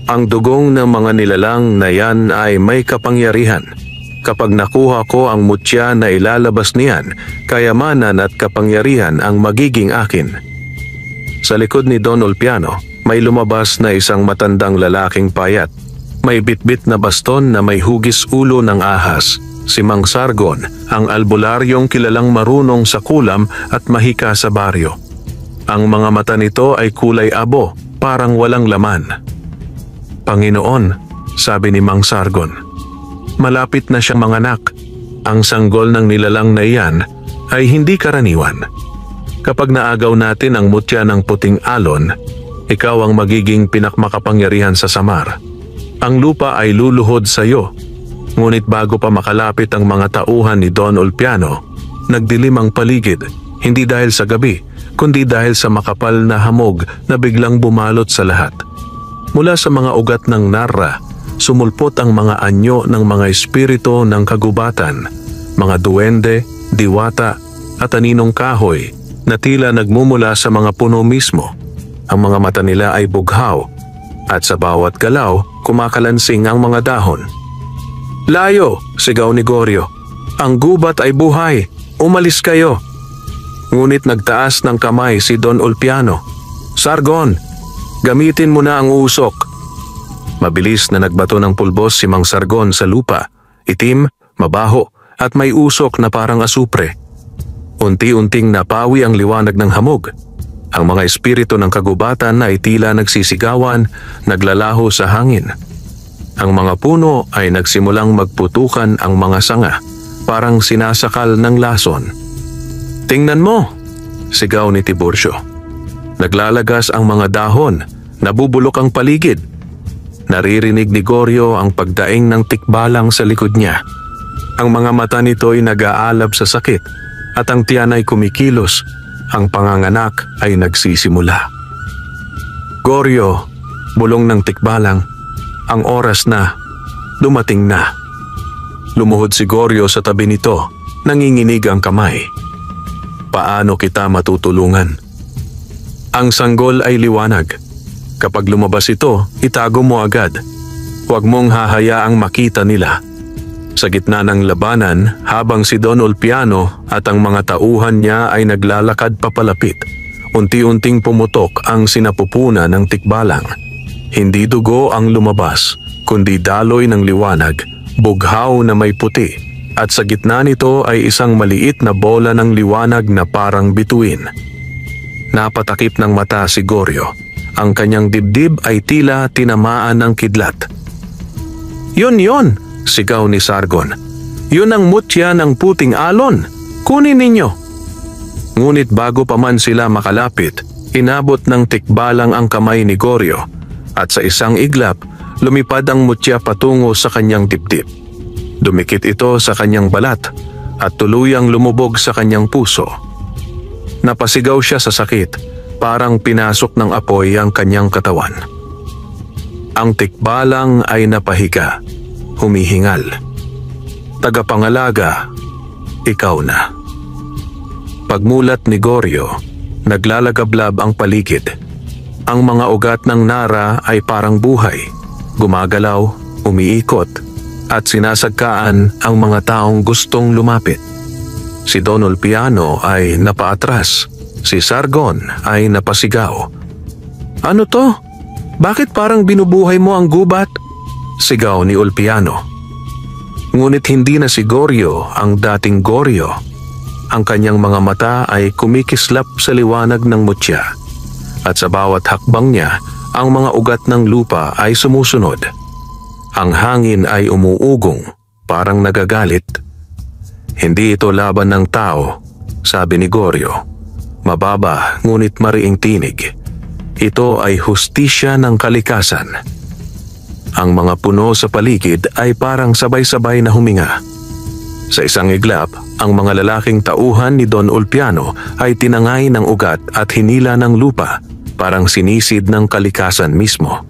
Ang dugong ng mga nilalang na yan ay may kapangyarihan. Kapag nakuha ko ang mutya na ilalabas niyan, kayamanan at kapangyarihan ang magiging akin. Sa likod ni Don Ulpiano, may lumabas na isang matandang lalaking payat. May bitbit na baston na may hugis ulo ng ahas. Si Mang Sargon, ang albularyong kilalang marunong sa kulam at mahika sa baryo. Ang mga mata nito ay kulay abo, parang walang laman. Panginoon, sabi ni Mang Sargon, malapit na siyang manganak. Ang sanggol ng nilalang na iyan ay hindi karaniwan. Kapag naagaw natin ang mutya ng puting alon, ikaw ang magiging pinakmakapangyarihan sa Samar. Ang lupa ay luluhod sa iyo. Ngunit bago pa makalapit ang mga tauhan ni Don Ulpiano, nagdilim ang paligid, hindi dahil sa gabi, kundi dahil sa makapal na hamog na biglang bumalot sa lahat. Mula sa mga ugat ng Narra, sumulpot ang mga anyo ng mga espiritu ng kagubatan, mga duwende, diwata at aninong kahoy na tila nagmumula sa mga puno mismo. Ang mga mata nila ay bughaw at sa bawat galaw kumakalansing ang mga dahon. Layo, sigaw ni Goryo. Ang gubat ay buhay. Umalis kayo. Ngunit nagtaas ng kamay si Don Ulpiano. Sargon, gamitin mo na ang usok. Mabilis na nagbato ng pulbos si Mang Sargon sa lupa. Itim, mabaho at may usok na parang asupre. Unti-unting napawi ang liwanag ng hamog. Ang mga espiritu ng kagubatan ay tila nagsisigawan, naglalaho sa hangin. Ang mga puno ay nagsimulang magputukan ang mga sanga, parang sinasakal ng lason. Tingnan mo, sigaw ni Tiburcio. Naglalagas ang mga dahon, nabubulok ang paligid. Naririnig ni Goryo ang pagdaing ng tikbalang sa likod niya. Ang mga mata nito ay nag-aalab sa sakit at ang tiyan ay kumikilos. Ang panganganak ay nagsisimula. Goryo, bulong ng tikbalang. Ang oras na, dumating na. Lumuhod si Goryo sa tabi nito, nanginginig ang kamay. Paano kita matutulungan? Ang sanggol ay liwanag. Kapag lumabas ito, itago mo agad. Huwag mong hahayaang makita nila. Sa gitna ng labanan, habang si Don Ulpiano at ang mga tauhan niya ay naglalakad papalapit, unti-unting pumutok ang sinapupunan ng tikbalang. Hindi dugo ang lumabas, kundi daloy ng liwanag, bughaw na may puti, at sa gitna nito ay isang maliit na bola ng liwanag na parang bituin. Napatakip ng mata si Goryo. Ang kanyang dibdib ay tila tinamaan ng kidlat. Yun, sigaw ni Sargon. Yun ang mutya ng puting alon. Kunin ninyo. Ngunit bago pa man sila makalapit, inabot ng tikbalang ang kamay ni Goryo at sa isang iglap, lumipad ang mutya patungo sa kanyang dibdib. Dumikit ito sa kanyang balat at tuluyang lumubog sa kanyang puso. Napasigaw siya sa sakit, parang pinasok ng apoy ang kanyang katawan. Ang tikbalang ay napahiga, humihingal. Tagapangalaga, ikaw na. Pagmulat ni Goryo, naglalagablab ang paligid. Ang mga ugat ng Nara ay parang buhay, gumagalaw, umiikot, at sinasagkaan ang mga taong gustong lumapit. Si Don Ulpiano ay napaatras, si Sargon ay napasigaw. Ano to? Bakit parang binubuhay mo ang gubat? Sigaw ni Ulpiano. Ngunit hindi na si Goryo ang dating Goryo. Ang kanyang mga mata ay kumikislap sa liwanag ng mutya. At sa bawat hakbang niya, ang mga ugat ng lupa ay sumusunod. Ang hangin ay umuugong, parang nagagalit. Hindi ito laban ng tao, sabi ni Goryo. Mababa ngunit mariing tinig. Ito ay hustisya ng kalikasan. Ang mga puno sa paligid ay parang sabay-sabay na huminga. Sa isang iglap, ang mga lalaking tauhan ni Don Ulpiano ay tinangay ng ugat at hinila ng lupa, parang sinisid ng kalikasan mismo.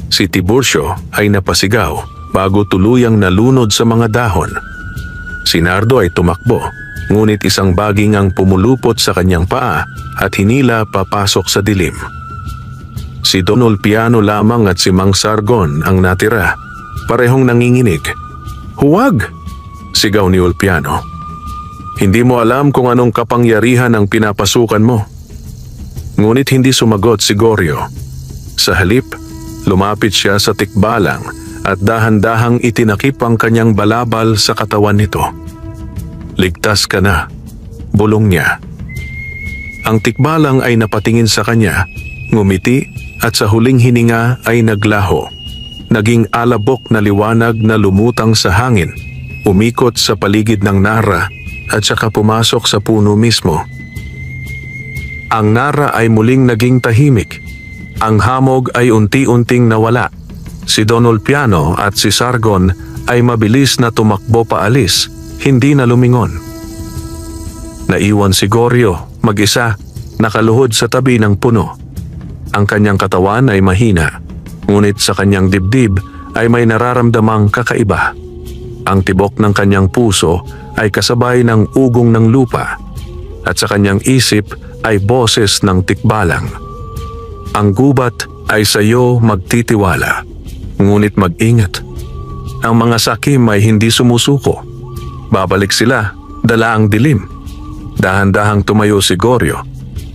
Si Tiburcio ay napasigaw bago tuluyang nalunod sa mga dahon. Si Nardo ay tumakbo, ngunit isang baging ang pumulupot sa kanyang paa at hinila papasok sa dilim. Si Don Ulpiano lamang at si Mang Sargon ang natira, parehong nanginginig. Huwag! Sigaw ni Ulpiano. Hindi mo alam kung anong kapangyarihan ang pinapasukan mo. Ngunit hindi sumagot si Goryo. Sa halip, lumapit siya sa tikbalang at dahan-dahang itinakip ang kanyang balabal sa katawan nito. Ligtas ka na, bulong niya. Ang tikbalang ay napatingin sa kanya, ngumiti at sa huling hininga ay naglaho. Naging alabok na liwanag na lumutang sa hangin, umikot sa paligid ng Nara at saka pumasok sa puno mismo. Ang Nara ay muling naging tahimik. Ang hamog ay unti-unting nawala. Si Don Ulpiano at si Sargon ay mabilis na tumakbo paalis, hindi na lumingon. Naiwan si Goryo, mag-isa, nakaluhod sa tabi ng puno. Ang kanyang katawan ay mahina, ngunit sa kanyang dibdib ay may nararamdamang kakaiba. Ang tibok ng kanyang puso ay kasabay ng ugong ng lupa, at sa kanyang isip ay boses ng tikbalang. Ang gubat ay sa iyo magtitiwala, ngunit mag-ingat. Ang mga sakim ay hindi sumusuko. Babalik sila, dala ang dilim. Dahan-dahang tumayo si Goryo.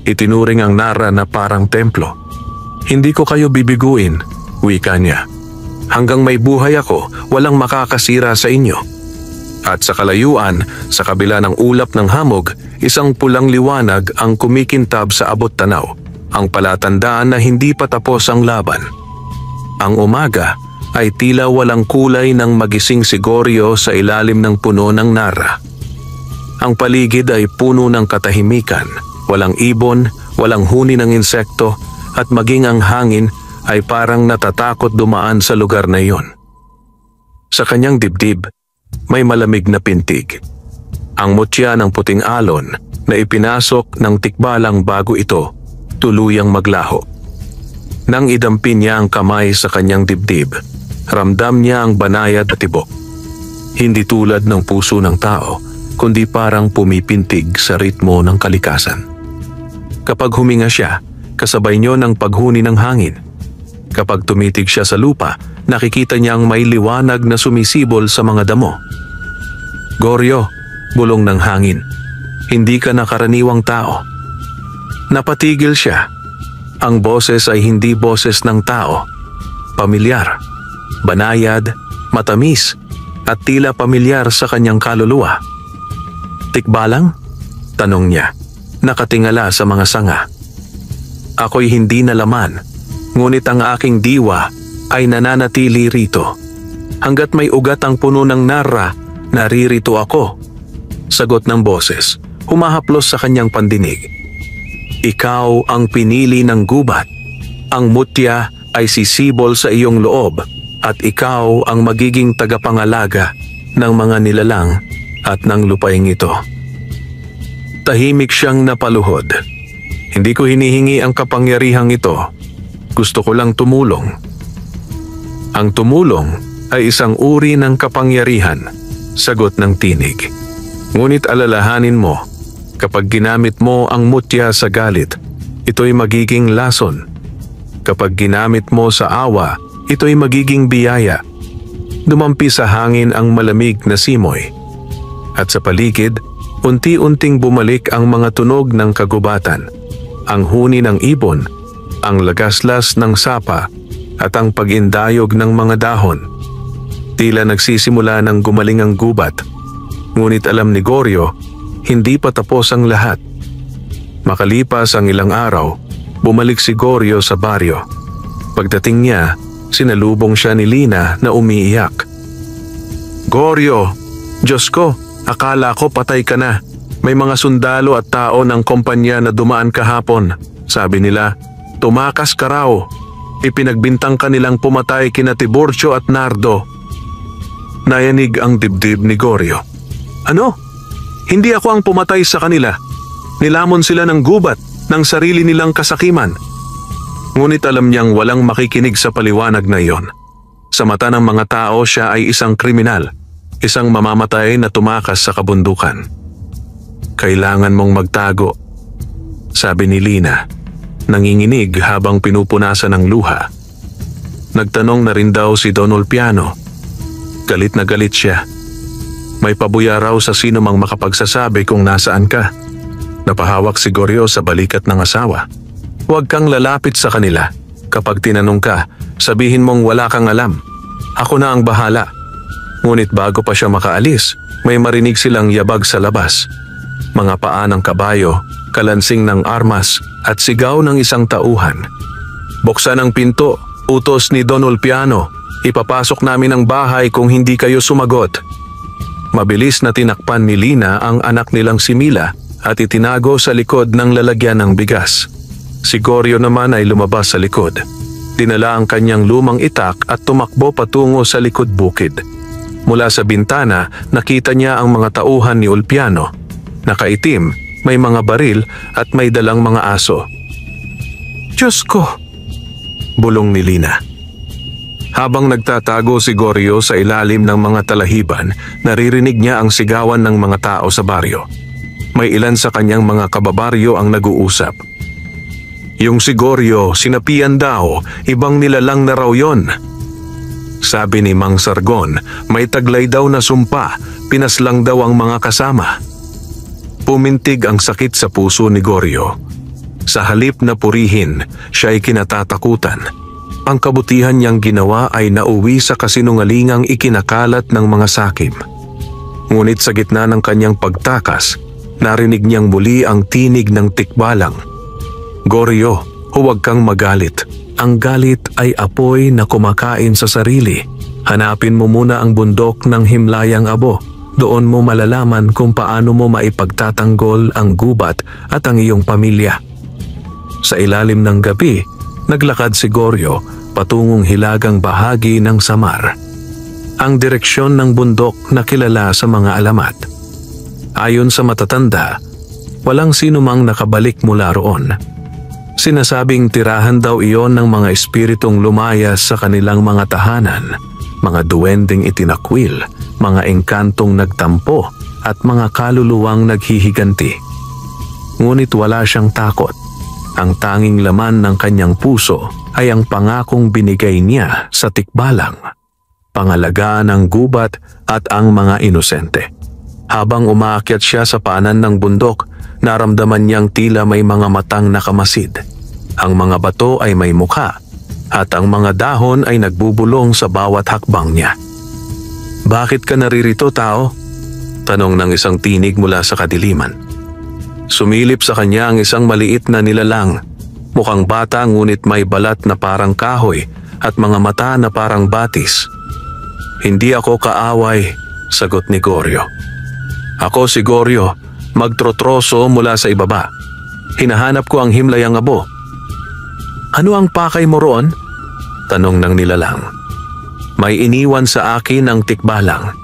Itinuring ang Nara na parang templo. Hindi ko kayo bibiguin, wika niya. Hanggang may buhay ako, walang makakasira sa inyo. At sa kalayuan, sa kabila ng ulap ng hamog, isang pulang liwanag ang kumikintab sa abot tanaw, ang palatandaan na hindi pa tapos ang laban. Ang umaga ay tila walang kulay ng magising si Goryo sa ilalim ng puno ng Nara. Ang paligid ay puno ng katahimikan, walang ibon, walang huni ng insekto, at maging ang hangin ay parang natatakot dumaan sa lugar na iyon. Sa kanyang dibdib, may malamig na pintig. Ang mutya ng puting alon na ipinasok ng tikbalang bago ito, tuluyang maglaho. Nang idampin niya ang kamay sa kanyang dibdib, ramdam niya ang banayad at tibok. Hindi tulad ng puso ng tao, kundi parang pumipintig sa ritmo ng kalikasan. Kapag huminga siya, kasabay niyo ng paghuni ng hangin. Kapag tumitig siya sa lupa, nakikita niyang may liwanag na sumisibol sa mga damo. Goryo, bulong ng hangin, hindi ka nakaraniwang tao. Napatigil siya. Ang boses ay hindi boses ng tao. Pamilyar, banayad, matamis, at tila pamilyar sa kanyang kaluluwa. Tikbalang? Tanong niya, nakatingala sa mga sanga. Ako'y hindi na laman, ngunit ang aking diwa ay nananatili rito. Hanggat may ugat ang puno ng Nara, naririto ako. Sagot ng boses, humahaplos sa kanyang pandinig. Ikaw ang pinili ng gubat. Ang mutya ay sisibol sa iyong loob, at ikaw ang magiging tagapangalaga ng mga nilalang at ng lupaing ito. Tahimik siyang napaluhod. Hindi ko hinihingi ang kapangyarihang ito. Gusto ko lang tumulong. Ang tumulong ay isang uri ng kapangyarihan, sagot ng tinig. Ngunit alalahanin mo, kapag ginamit mo ang mutya sa galit, ito'y magiging lason. Kapag ginamit mo sa awa, ito'y magiging biyaya. Dumampi sa hangin ang malamig na simoy. At sa paligid, unti-unting bumalik ang mga tunog ng kagubatan, ang huni ng ibon, ang lagaslas ng sapa, at ang pag-indayog ng mga dahon. Tila nagsisimula ng gumaling ang gubat. Ngunit alam ni Goryo, hindi pa tapos ang lahat. Makalipas ang ilang araw, bumalik si Goryo sa baryo. Pagdating niya, sinalubong siya ni Lina na umiiyak. "Goryo, Diyos ko, akala ko patay ka na. May mga sundalo at tao ng kumpanya na dumaan kahapon. Sabi nila, tumakas ka raw. Ipinagbintang ka nilang pumatay kina Tiburcio at Nardo." Nayanig ang dibdib ni Goryo. "Ano? Hindi ako ang pumatay sa kanila. Nilamon sila ng gubat ng sarili nilang kasakiman." Ngunit alam niyang walang makikinig sa paliwanag na iyon. Sa mata ng mga tao, siya ay isang kriminal, isang mamamatay na tumakas sa kabundukan. "Kailangan mong magtago," sabi ni Lina, nanginginig habang pinupunasan ng luha. Nagtanong na rin daw si Don Ulpiano. Galit na galit siya. May pabuya raw sa sino mang makapagsasabi kung nasaan ka. Napahawak si Goryo sa balikat ng asawa. "Huwag kang lalapit sa kanila. Kapag tinanong ka, sabihin mong wala kang alam. Ako na ang bahala." Ngunit bago pa siya makaalis, may marinig silang yabag sa labas. Mga paa ng kabayo, kalansing ng armas at sigaw ng isang tauhan. "Buksan ang pinto, utos ni Don Ulpiano. Ipapasok namin ang bahay kung hindi kayo sumagot." Mabilis na tinakpan ni Lina ang anak nilang si Mila at itinago sa likod ng lalagyan ng bigas. Si Goryo naman ay lumabas sa likod. Dinala ang kanyang lumang itak at tumakbo patungo sa likod bukid. Mula sa bintana, nakita niya ang mga tauhan ni Ulpiano. Nakaitim, may mga baril at may dalang mga aso. "Diyos ko!" bulong ni Lina. Habang nagtatago si Goryo sa ilalim ng mga talahiban, naririnig niya ang sigawan ng mga tao sa baryo. May ilan sa kanyang mga kababaryo ang nag-uusap. "Yung si Goryo, sinapian daw, ibang nilalang na raw yon." Sabi ni Mang Sargon, may taglay daw na sumpa, pinaslang daw ang mga kasama. Pumintig ang sakit sa puso ni Goryo. Sa halip na purihin, siya ay kinatatakutan. Ang kabutihan niyang ginawa ay nauwi sa kasinungalingang ikinakalat ng mga sakim. Ngunit sa gitna ng kanyang pagtakas, narinig niyang muli ang tinig ng tikbalang. "Goryo, huwag kang magalit. Ang galit ay apoy na kumakain sa sarili. Hanapin mo muna ang bundok ng Himlayang Abo. Doon mo malalaman kung paano mo maipagtatanggol ang gubat at ang iyong pamilya." Sa ilalim ng gabi, naglakad si Goryo patungong hilagang bahagi ng Samar, ang direksyon ng bundok na kilala sa mga alamat. Ayon sa matatanda, walang sinumang nakabalik mula roon. Sinasabing tirahan daw iyon ng mga espiritong lumayas sa kanilang mga tahanan, mga duwending itinakwil, mga engkantong nagtampo at mga kaluluwang naghihiganti. Ngunit wala siyang takot. Ang tanging laman ng kanyang puso ay ang pangakong binigay niya sa tikbalang, pangalagaan ng gubat at ang mga inosente. Habang umaakyat siya sa paanan ng bundok, naramdaman niyang tila may mga matang nakamasid. Ang mga bato ay may mukha at ang mga dahon ay nagbubulong sa bawat hakbang niya. "Bakit ka naririto, tao?" tanong ng isang tinig mula sa kadiliman. Sumilip sa kanya ang isang maliit na nilalang. Mukhang bata ngunit may balat na parang kahoy at mga mata na parang batis. "Hindi ako kaaway," sagot ni Goryo. "Ako si Goryo, magtrotroso mula sa ibaba. Hinahanap ko ang Himlayang Abo." "Ano ang pakay mo roon?" tanong ng nilalang. May iniwan sa akin ang tikbalang.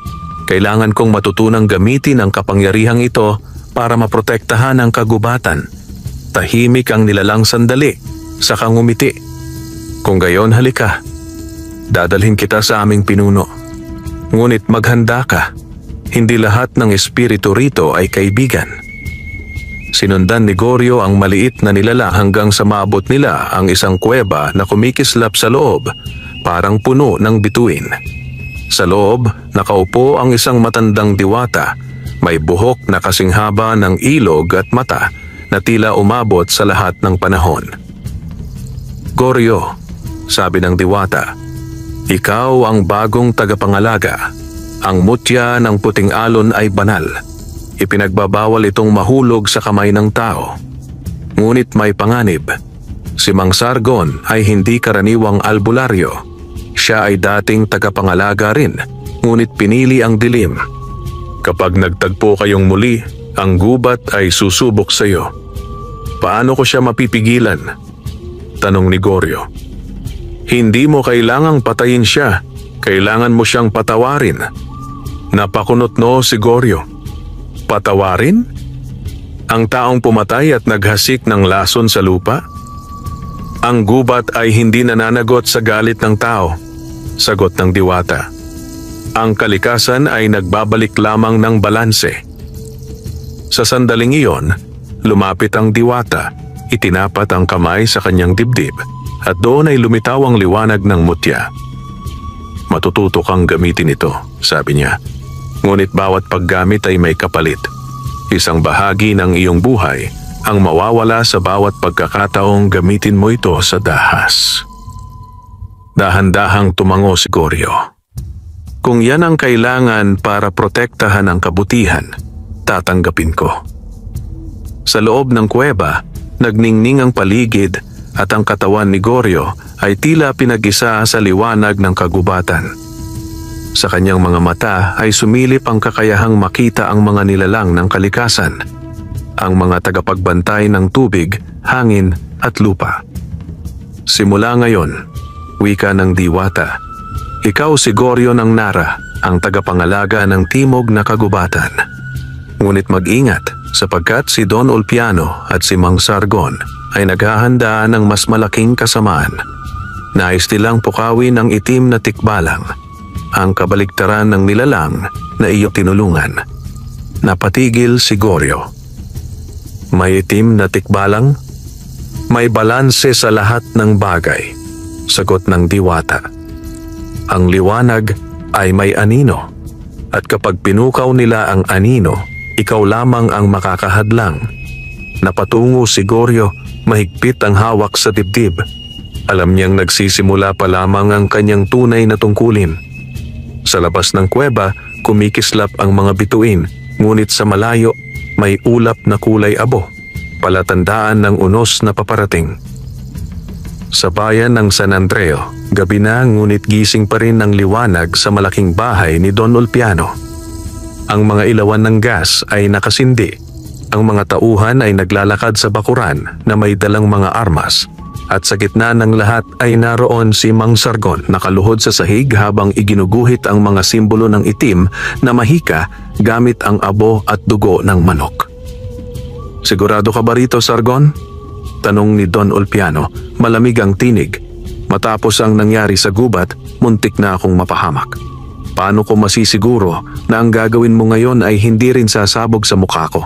Kailangan kong matutunang gamitin ang kapangyarihang ito para maprotektahan ang kagubatan. Tahimik ang nilalang sandali, saka ngumiti. Kung gayon, halika. Dadalhin kita sa aming pinuno. Ngunit maghanda ka. Hindi lahat ng espiritu rito ay kaibigan. Sinundan ni Goryo ang maliit na nilalang hanggang sa maabot nila ang isang kuweba na kumikislap sa loob, parang puno ng bituin. Sa loob, nakaupo ang isang matandang diwata, may buhok na kasing haba ng ilog at mata na tila umabot sa lahat ng panahon. Goryo, sabi ng diwata, ikaw ang bagong tagapangalaga. Ang mutya ng puting alon ay banal. Ipinagbabawal itong mahulog sa kamay ng tao. Ngunit may panganib. Si Mang Sargon ay hindi karaniwang albularyo. Siya ay dating tagapangalaga rin, ngunit pinili ang dilim. Kapag nagtagpo kayong muli, ang gubat ay susubok sa iyo. Paano ko siya mapipigilan? Tanong ni Goryo. Hindi mo kailangang patayin siya. Kailangan mo siyang patawarin. Napakunot no si Goryo. Patawarin? Ang taong pumatay at naghasik ng lason sa lupa? Ang gubat ay hindi nananagot sa galit ng tao, sagot ng diwata. Ang kalikasan ay nagbabalik lamang ng balanse. Sa sandaling iyon, lumapit ang diwata, itinapat ang kamay sa kanyang dibdib at doon ay lumitaw ang liwanag ng mutya. Matututo kang gamitin ito, sabi niya. Ngunit bawat paggamit ay may kapalit. Isang bahagi ng iyong buhay ang mawawala sa bawat pagkakataong gamitin mo ito sa dahas. Dahan-dahang tumango si Goryo. Kung yan ang kailangan para protektahan ang kabutihan, tatanggapin ko. Sa loob ng kuweba, nagningning ang paligid at ang katawan ni Goryo ay tila pinag-isa sa liwanag ng kagubatan. Sa kanyang mga mata ay sumilip ang kakayahang makita ang mga nilalang ng kalikasan, ang mga tagapagbantay ng tubig, hangin at lupa. Simula ngayon, wika ng diwata, ikaw si Goryo ng Nara, ang tagapangalaga ng timog na kagubatan. Ngunit mag-ingat sapagkat si Don Ulpiano at si Mang Sargon ay naghahanda ng mas malaking kasamaan. Nais nilang pukawin ang itim na tikbalang, ang kabaligtaran ng nilalang na iyo tinulungan. Napatigil si Goryo. May itim na tikbalang? May balanse sa lahat ng bagay, sagot ng diwata. Ang liwanag ay may anino, at kapag pinukaw nila ang anino, ikaw lamang ang makakahadlang. Napatungo si Goryo, mahigpit ang hawak sa dibdib. Alam niyang nagsisimula pa lamang ang kanyang tunay na tungkulin. Sa labas ng kuweba, kumikislap ang mga bituin, ngunit sa malayo, may ulap na kulay abo, palatandaan ng unos na paparating. Sa bayan ng San Andreo, gabi na ngunit gising pa rin ang liwanag sa malaking bahay ni Don Ulpiano. Ang mga ilawan ng gas ay nakasindi. Ang mga tauhan ay naglalakad sa bakuran na may dalang mga armas. At sa gitna ng lahat ay naroon si Mang Sargon nakaluhod sa sahig habang iginuguhit ang mga simbolo ng itim na mahika gamit ang abo at dugo ng manok. Sigurado ka ba rito, Sargon? Tanong ni Don Ulpiano, malamig ang tinig. Matapos ang nangyari sa gubat, muntik na akong mapahamak. Paano ko masisiguro na ang gagawin mo ngayon ay hindi rin sasabog sa mukha ko?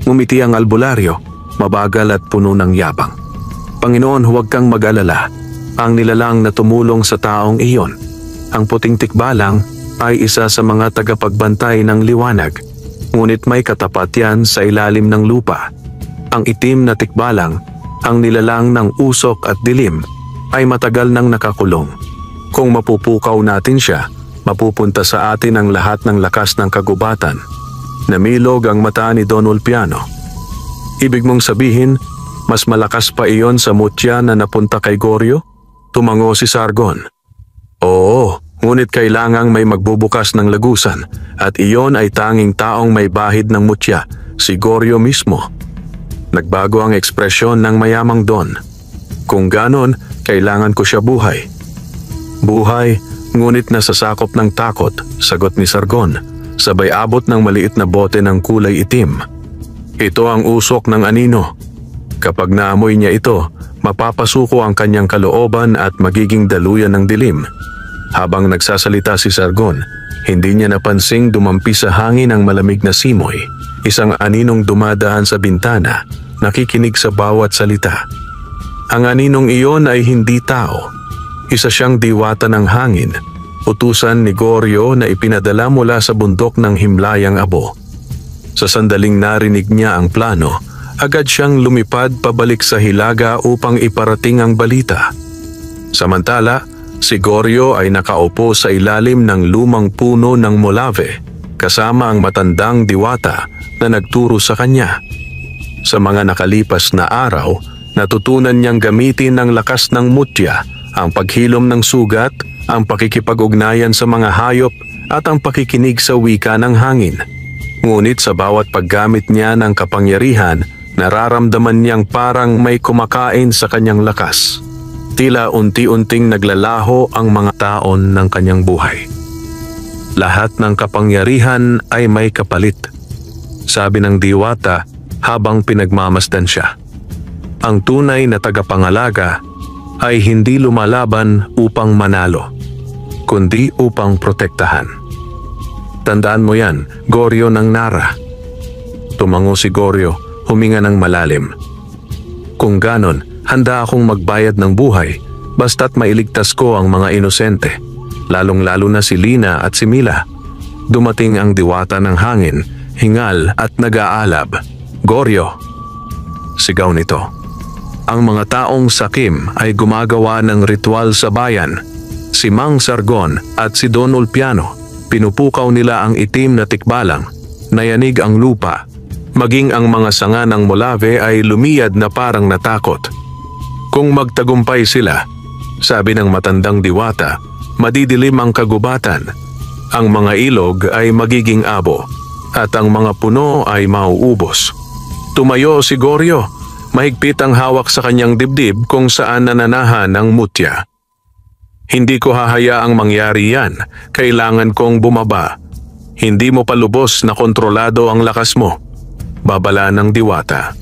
Ngumiti ang albularyo, mabagal at puno ng yabang. Panginoon, huwag kang mag-alala. Ang nilalang na tumulong sa taong iyon, ang puting tikbalang, ay isa sa mga tagapagbantay ng liwanag. Ngunit may katapat yan sa ilalim ng lupa. Ang itim na tikbalang, ang nilalang ng usok at dilim, ay matagal nang nakakulong. Kung mapupukaw natin siya, mapupunta sa atin ang lahat ng lakas ng kagubatan. Namilog ang mata ni Don Ulpiano. Ibig mong sabihin, mas malakas pa iyon sa mutya na napunta kay Goryo? Tumango si Sargon. Oo, ngunit kailangang may magbubukas ng lagusan at iyon ay tanging taong may bahid ng mutya, si Goryo mismo. Nagbago ang ekspresyon ng mayamang Don. Kung ganon, kailangan ko siya buhay. Buhay ngunit nasasakop ng takot, sagot ni Sargon, sabay abot ng maliit na bote ng kulay itim. Ito ang usok ng anino. Kapag naamoy niya ito, mapapasuko ang kanyang kalooban at magiging daluyan ng dilim. Habang nagsasalita si Sargon, hindi niya napansing dumampi sa hangin ang malamig na simoy, isang aninong dumadaan sa bintana, nakikinig sa bawat salita. Ang aninong iyon ay hindi tao. Isa siyang diwata ng hangin, utusan ni Goryo na ipinadala mula sa bundok ng himlayang abo. Sa sandaling narinig niya ang plano, agad siyang lumipad pabalik sa hilaga upang iparating ang balita. Samantala, si Goryo ay nakaupo sa ilalim ng lumang puno ng molave, kasama ang matandang diwata na nagturo sa kanya. Sa mga nakalipas na araw, natutunan niyang gamitin ng lakas ng mutya, ang paghilom ng sugat, ang pakikipag-ugnayan sa mga hayop at ang pakikinig sa wika ng hangin. Ngunit sa bawat paggamit niya ng kapangyarihan, nararamdaman niyang parang may kumakain sa kanyang lakas. Tila unti-unting naglalaho ang mga taon ng kanyang buhay. Lahat ng kapangyarihan ay may kapalit, sabi ng diwata habang pinagmamasdan siya. Ang tunay na tagapangalaga ay hindi lumalaban upang manalo, kundi upang protektahan. Tandaan mo yan, Goryo ng Nara. Tumango si Goryo, huminga ng malalim. Kung ganon, handa akong magbayad ng buhay basta't mailigtas ko ang mga inosente, lalong-lalo na si Lina at si Mila. Dumating ang diwata ng hangin, hingal at nag-aalab. Goryo! Sigaw nito. Ang mga taong sakim ay gumagawa ng ritual sa bayan. Si Mang Sargon at si Don Ulpiano, pinupukaw nila ang itim na tikbalang, nayanig ang lupa. Maging ang mga sanga ng molave ay lumiyad na parang natakot. Kung magtagumpay sila, sabi ng matandang diwata, madidilim ang kagubatan. Ang mga ilog ay magiging abo at ang mga puno ay mauubos. Tumayo si Goryo, mahigpit ang hawak sa kanyang dibdib kung saan nananahan ang mutya. Hindi ko hahayaang mangyari yan, kailangan kong bumaba. Hindi mo pa lubos na kontrolado ang lakas mo, babala ng diwata.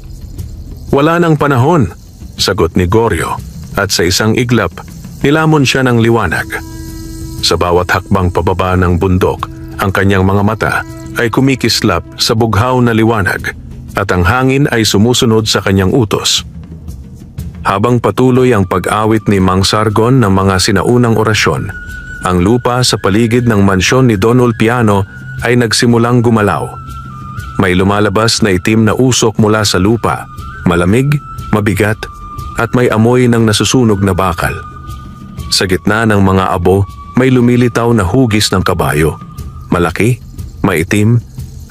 Wala nang panahon, sagot ni Goryo, at sa isang iglap, nilamon siya ng liwanag. Sa bawat hakbang pababa ng bundok, ang kanyang mga mata ay kumikislap sa bughaw na liwanag at ang hangin ay sumusunod sa kanyang utos. Habang patuloy ang pag-awit ni Mang Sargon ng mga sinaunang orasyon, ang lupa sa paligid ng mansyon ni Don Ulpiano ay nagsimulang gumalaw. May lumalabas na itim na usok mula sa lupa, malamig, mabigat, at may amoy ng nasusunog na bakal. Sa gitna ng mga abo, may lumilitaw na hugis ng kabayo. Malaki, maitim,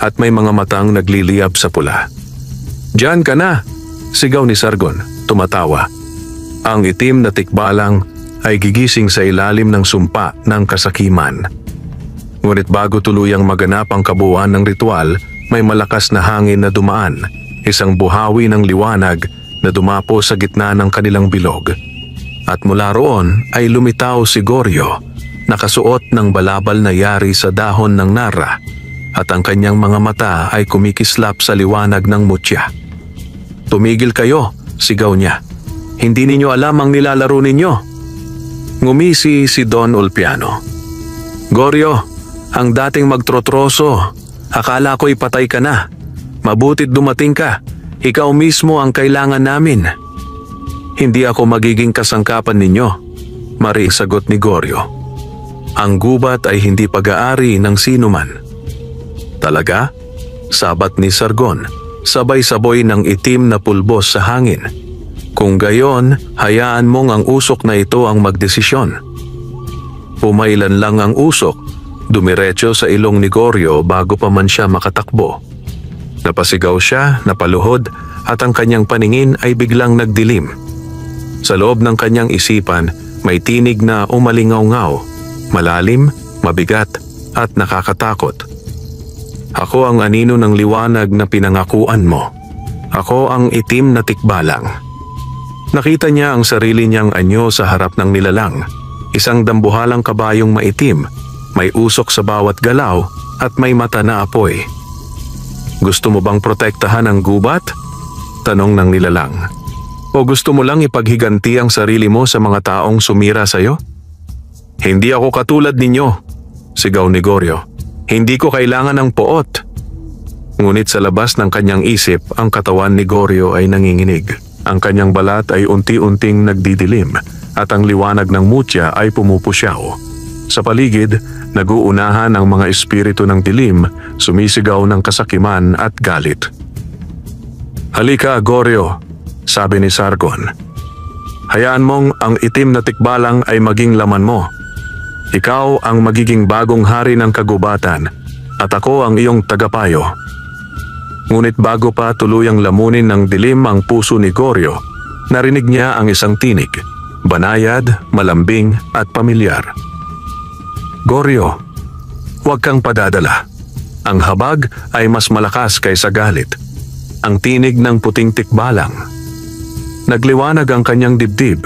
at may mga matang nagliliyab sa pula. "Diyan ka na!" sigaw ni Sargon, tumatawa. Ang itim na tikbalang ay gigising sa ilalim ng sumpa ng kasakiman. Ngunit bago tuluyang maganap ang kabuuan ng ritual, may malakas na hangin na dumaan, isang buhawi ng liwanag na dumapo sa gitna ng kanilang bilog. At mula roon ay lumitaw si Goryo, nakasuot ng balabal na yari sa dahon ng nara, at ang kanyang mga mata ay kumikislap sa liwanag ng mutya. "Tumigil kayo," sigaw niya. "Hindi ninyo alam ang nilalaro ninyo." Ngumisi si Don Ulpiano. "Goryo, ang dating magtrotroso, akala ko'y patay ka na. Mabutit dumating ka, ikaw mismo ang kailangan namin." "Hindi ako magiging kasangkapan ninyo," mari sagot ni Goryo. "Ang gubat ay hindi pag-aari ng sinuman." "Talaga?" sabat ni Sargon, sabay-sabay ng itim na pulbos sa hangin. "Kung gayon, hayaan mong ang usok na ito ang magdesisyon." Pumailan lang ang usok, dumiretso sa ilong ni Goryo bago pa man siya makatakbo. Napasigaw siya, napaluhod, at ang kanyang paningin ay biglang nagdilim. Sa loob ng kanyang isipan, may tinig na umalingaw-ngaw, malalim, mabigat, at nakakatakot. "Ako ang anino ng liwanag na pinangakuan mo. Ako ang itim na tikbalang." Nakita niya ang sarili niyang anyo sa harap ng nilalang. Isang dambuhalang kabayong maitim, may usok sa bawat galaw at may mata na apoy. Gusto mo bang protektahan ang gubat? Tanong ng nilalang. O gusto mo lang ipaghiganti ang sarili mo sa mga taong sumira sa'yo? Hindi ako katulad ninyo, sigaw ni Goryo. Hindi ko kailangan ng poot. Ngunit sa labas ng kanyang isip, ang katawan ni Goryo ay nanginginig. Ang kanyang balat ay unti-unting nagdidilim at ang liwanag ng mutya ay pumupusyaw. Sa paligid, naguunahan ang mga espiritu ng dilim, sumisigaw ng kasakiman at galit. Halika, Goryo, sabi ni Sargon. Hayaan mong ang itim na tikbalang ay maging laman mo. Ikaw ang magiging bagong hari ng kagubatan at ako ang iyong tagapayo. Ngunit bago pa tuluyang lamunin ng dilim ang puso ni Goryo, narinig niya ang isang tinig, banayad, malambing at pamilyar. Goryo, huwag kang padadala. Ang habag ay mas malakas kaysa galit. Ang tinig ng puting tikbalang. Nagliwanag ang kanyang dibdib.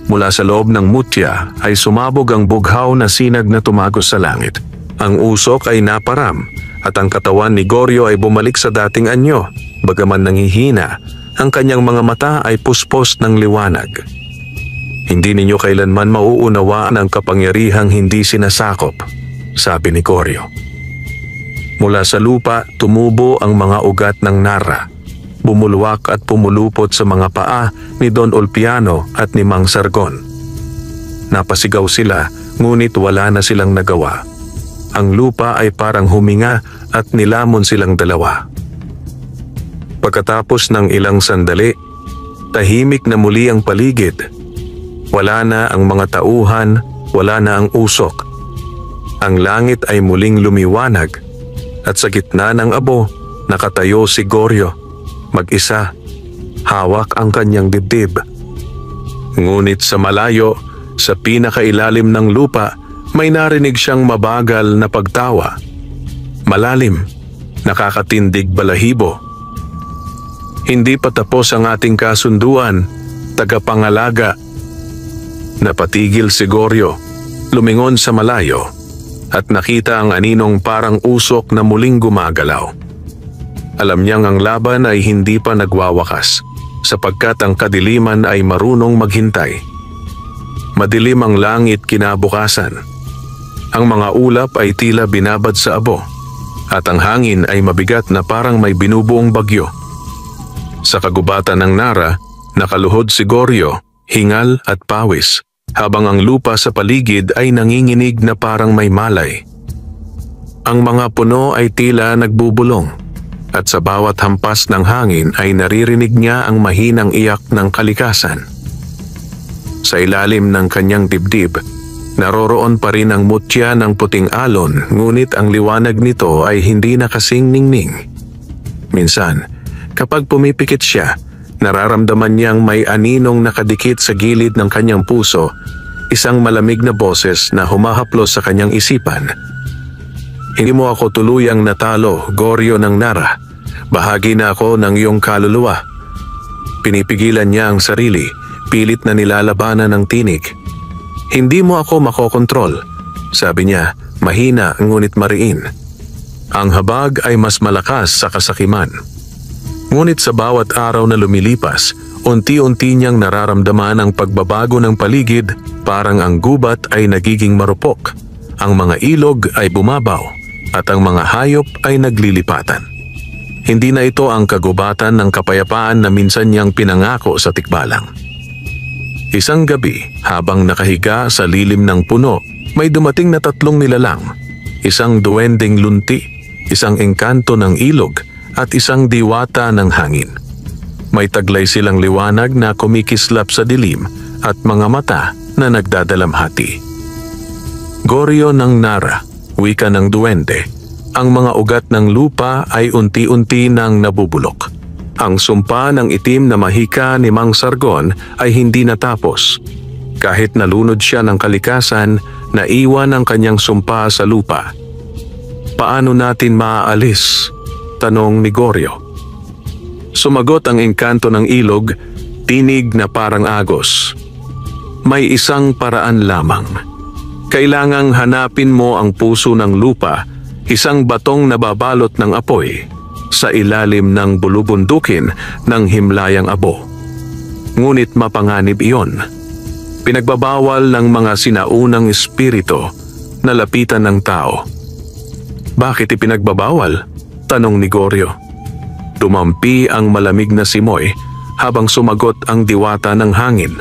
Mula sa loob ng mutya ay sumabog ang bughaw na sinag na tumagos sa langit. Ang usok ay naparam at ang katawan ni Goryo ay bumalik sa dating anyo. Bagaman nanghihina, ang kanyang mga mata ay puspos ng liwanag. Hindi ninyo kailanman mauunawaan ang kapangyarihang hindi sinasakop, sabi ni Goryo. Mula sa lupa, tumubo ang mga ugat ng Nara. Bumulwak at pumulupot sa mga paa ni Don Ulpiano at ni Mang Sargon. Napasigaw sila, ngunit wala na silang nagawa. Ang lupa ay parang huminga at nilamon silang dalawa. Pagkatapos ng ilang sandali, tahimik na muli ang paligid. Wala na ang mga tauhan, wala na ang usok. Ang langit ay muling lumiwanag at sa gitna ng abo, nakatayo si Goryo. Mag-isa, hawak ang kanyang dibdib. Ngunit sa malayo, sa pinakailalim ng lupa, may narinig siyang mabagal na pagtawa. Malalim, nakakatindig balahibo. Hindi pa tapos ang ating kasunduan, tagapangalaga. Napatigil si Goryo, lumingon sa malayo, at nakita ang aninong parang usok na muling gumagalaw. Alam niyang ang laban ay hindi pa nagwawakas, sapagkat ang kadiliman ay marunong maghintay. Madilim ang langit kinabukasan. Ang mga ulap ay tila binabad sa abo, at ang hangin ay mabigat na parang may binubuong bagyo. Sa kagubatan ng Nara, nakaluhod si Goryo, hingal at pawis, habang ang lupa sa paligid ay nanginginig na parang may malay. Ang mga puno ay tila nagbubulong, at sa bawat hampas ng hangin ay naririnig niya ang mahinang iyak ng kalikasan. Sa ilalim ng kanyang dibdib, naroroon pa rin ang mutya ng puting alon, ngunit ang liwanag nito ay hindi na kasing ningning. Minsan, kapag pumipikit siya, nararamdaman niyang may aninong nakadikit sa gilid ng kanyang puso, isang malamig na boses na humahaplos sa kanyang isipan. Hindi mo ako tuluyang natalo, Goryo ng Nara. Bahagi na ako ng iyong kaluluwa. Pinipigilan niya ang sarili, pilit na nilalabanan ng tinig. Hindi mo ako makokontrol, sabi niya, mahina ngunit mariin. Ang habag ay mas malakas sa kasakiman. Ngunit sa bawat araw na lumilipas, unti-unti niyang nararamdaman ang pagbabago ng paligid, parang ang gubat ay nagiging marupok, ang mga ilog ay bumabaw, at ang mga hayop ay naglilipatan. Hindi na ito ang kagubatan ng kapayapaan na minsan niyang pinangako sa tikbalang. Isang gabi, habang nakahiga sa lilim ng puno, may dumating na 3 nilalang, isang duwending lunti, isang engkanto ng ilog, at isang diwata ng hangin. May taglay silang liwanag na kumikislap sa dilim at mga mata na nagdadalamhati. Goryo ng Nara, wika ng duwende, ang mga ugat ng lupa ay unti-unti nang nabubulok. Ang sumpa ng itim na mahika ni Mang Sargon ay hindi natapos. Kahit nalunod siya ng kalikasan, naiwan ang kanyang sumpa sa lupa. Paano natin maaalis? Tanong ni Goryo. Sumagot ang engkanto ng ilog, tinig na parang agos. may isang paraan lamang. Kailangang hanapin mo ang puso ng lupa, isang batong nababalot ng apoy, sa ilalim ng bulubundukin ng himlayang abo. Ngunit mapanganib iyon. Pinagbabawal ng mga sinaunang espiritu na lapitan ng tao. Bakit ipinagbabawal? Tanong ni Goryo. Tumampi ang malamig na simoy habang sumagot ang diwata ng hangin.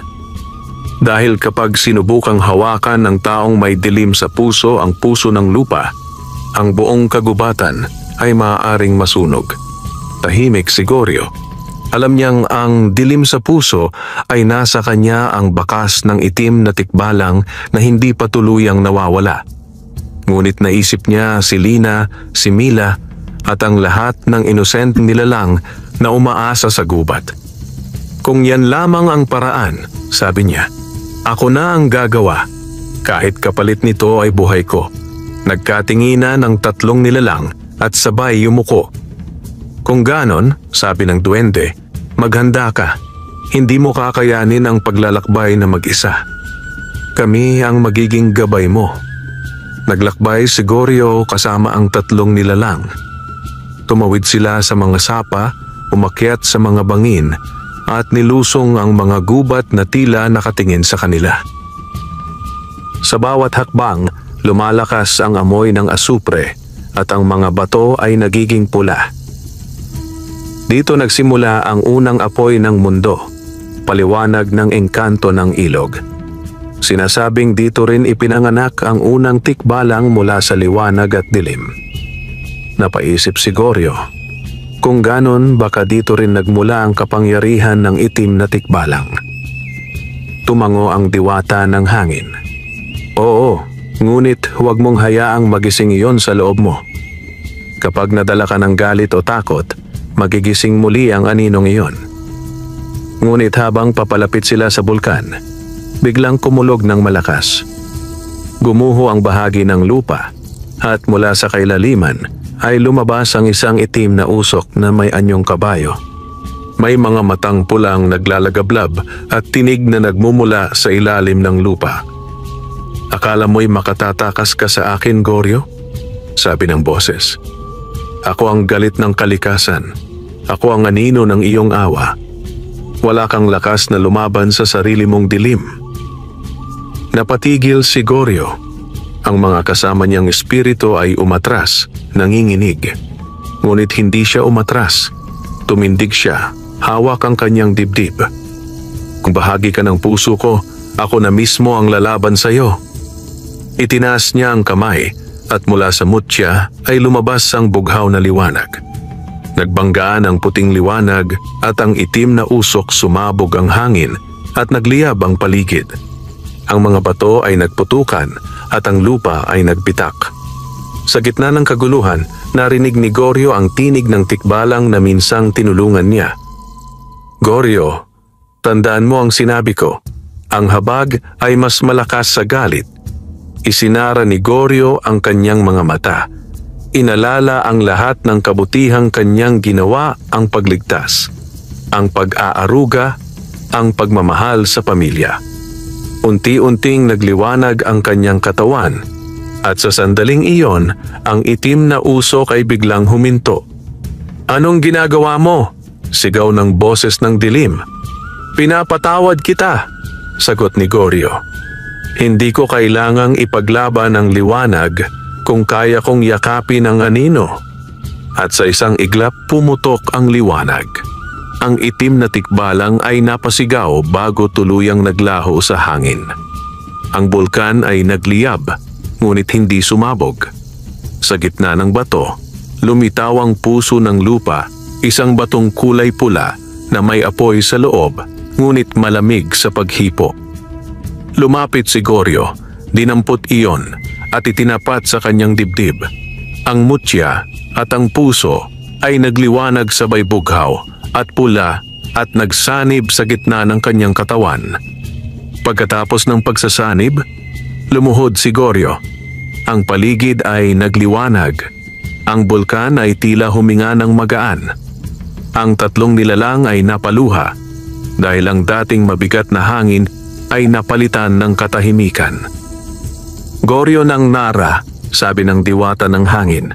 Dahil kapag sinubukang hawakan ng taong may dilim sa puso ang puso ng lupa, ang buong kagubatan ay maaaring masunog. Tahimik si Goryo. Alam niyang ang dilim sa puso ay nasa kanya ang bakas ng itim na tikbalang na hindi pa tuluyang nawawala. Ngunit naisip niya si Lina, si Mila at ang lahat ng inosenteng nilalang na umaasa sa gubat. Kung yan lamang ang paraan, sabi niya, ako na ang gagawa. Kahit kapalit nito ay buhay ko. Nagkatinginan ng tatlong nilalang at sabay yumuko. Kung ganon, sabi ng duwende, maghanda ka. Hindi mo kakayanin ang paglalakbay na mag-isa. Kami ang magiging gabay mo. Naglakbay si Goryo kasama ang tatlong nilalang. Tumawid sila sa mga sapa, umakyat sa mga bangin, at nilusong ang mga gubat na tila nakatingin sa kanila. Sa bawat hakbang, lumalakas ang amoy ng asupre at ang mga bato ay nagiging pula. Dito nagsimula ang unang apoy ng mundo, paliwanag ng engkanto ng ilog. Sinasabing dito rin ipinanganak ang unang tikbalang mula sa liwanag at dilim. Napaisip si Goryo, kung ganon baka dito rin nagmula ang kapangyarihan ng itim na tikbalang. Tumango ang diwata ng hangin. Oo, ngunit huwag mong hayaang magising iyon sa loob mo. Kapag nadala ka ng galit o takot, magigising muli ang aninong iyon. Ngunit habang papalapit sila sa bulkan, biglang kumulog ng malakas. Gumuho ang bahagi ng lupa at mula sa kailaliman ay lumabas ang isang itim na usok na may anyong kabayo. May mga matang pulang naglalagablab at tinig na nagmumula sa ilalim ng lupa. Akala mo'y makatatakas ka sa akin, Goryo? Sabi ng boses. Ako ang galit ng kalikasan. Ako ang anino ng iyong awa. Wala kang lakas na lumaban sa sarili mong dilim. Napatigil si Goryo. Ang mga kasama niyang espiritu ay umatras, nanginginig. Ngunit hindi siya umatras. Tumindig siya, hawak ang kanyang dibdib. Kung bahagi ka ng puso ko, ako na mismo ang lalaban sa iyo. Itinaas niya ang kamay at mula sa mutya ay lumabas ang bughaw na liwanag. Nagbanggaan ang puting liwanag at ang itim na usok sumabog ang hangin at nagliyab ang paligid. Ang mga bato ay nagputukan at ang lupa ay nagbitak. Sa gitna ng kaguluhan, narinig ni Goryo ang tinig ng tikbalang na minsang tinulungan niya. Goryo, tandaan mo ang sinabi ko. Ang habag ay mas malakas sa galit. Isinara ni Goryo ang kanyang mga mata. Inalala ang lahat ng kabutihang kanyang ginawa, ang pagligtas, ang pag-aaruga, ang pagmamahal sa pamilya. Unti-unting nagliwanag ang kanyang katawan at sa sandaling iyon, ang itim na usok ay biglang huminto. Anong ginagawa mo? Sigaw ng boses ng dilim. Pinapatawad kita, sagot ni Goryo. Hindi ko kailangang ipaglaban ang liwanag kung kaya kong yakapin ang anino. At sa isang iglap pumutok ang liwanag. Ang itim na tikbalang ay napasigaw bago tuluyang naglaho sa hangin. Ang bulkan ay nagliyab, ngunit hindi sumabog. Sa gitna ng bato, lumitaw ang puso ng lupa, isang batong kulay pula na may apoy sa loob, ngunit malamig sa paghipo. Lumapit si Goryo, dinampot iyon at itinapat sa kanyang dibdib. Ang mutya at ang puso ay nagliwanag sabay bughaw at pula at nagsanib sa gitna ng kanyang katawan. Pagkatapos ng pagsasanib, lumuhod si Goryo. Ang paligid ay nagliwanag. Ang bulkan ay tila huminga ng magaan. Ang tatlong nilalang ay napaluha dahil ang dating mabigat na hangin ay napalitan ng katahimikan. Goryo ng Nara, sabi ng diwata ng hangin.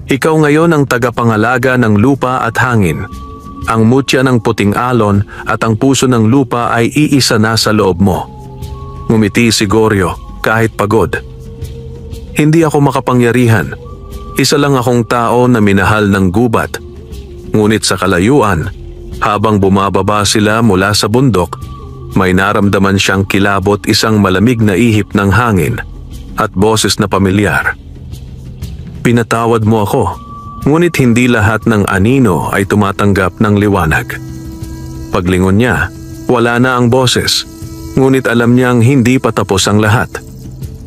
Ikaw ngayon ang tagapangalaga ng lupa at hangin. Ang mutya ng puting alon at ang puso ng lupa ay iisa na sa loob mo. Ngumiti si Goryo kahit pagod. Hindi ako makapangyarihan. Isa lang akong tao na minahal ng gubat. Ngunit sa kalayuan, habang bumababa sila mula sa bundok, may naramdaman siyang kilabot, isang malamig na ihip ng hangin at boses na pamilyar. Pinatawad mo ako, ngunit hindi lahat ng anino ay tumatanggap ng liwanag. Paglingon niya, wala na ang boses, ngunit alam niyang hindi pa tapos ang lahat.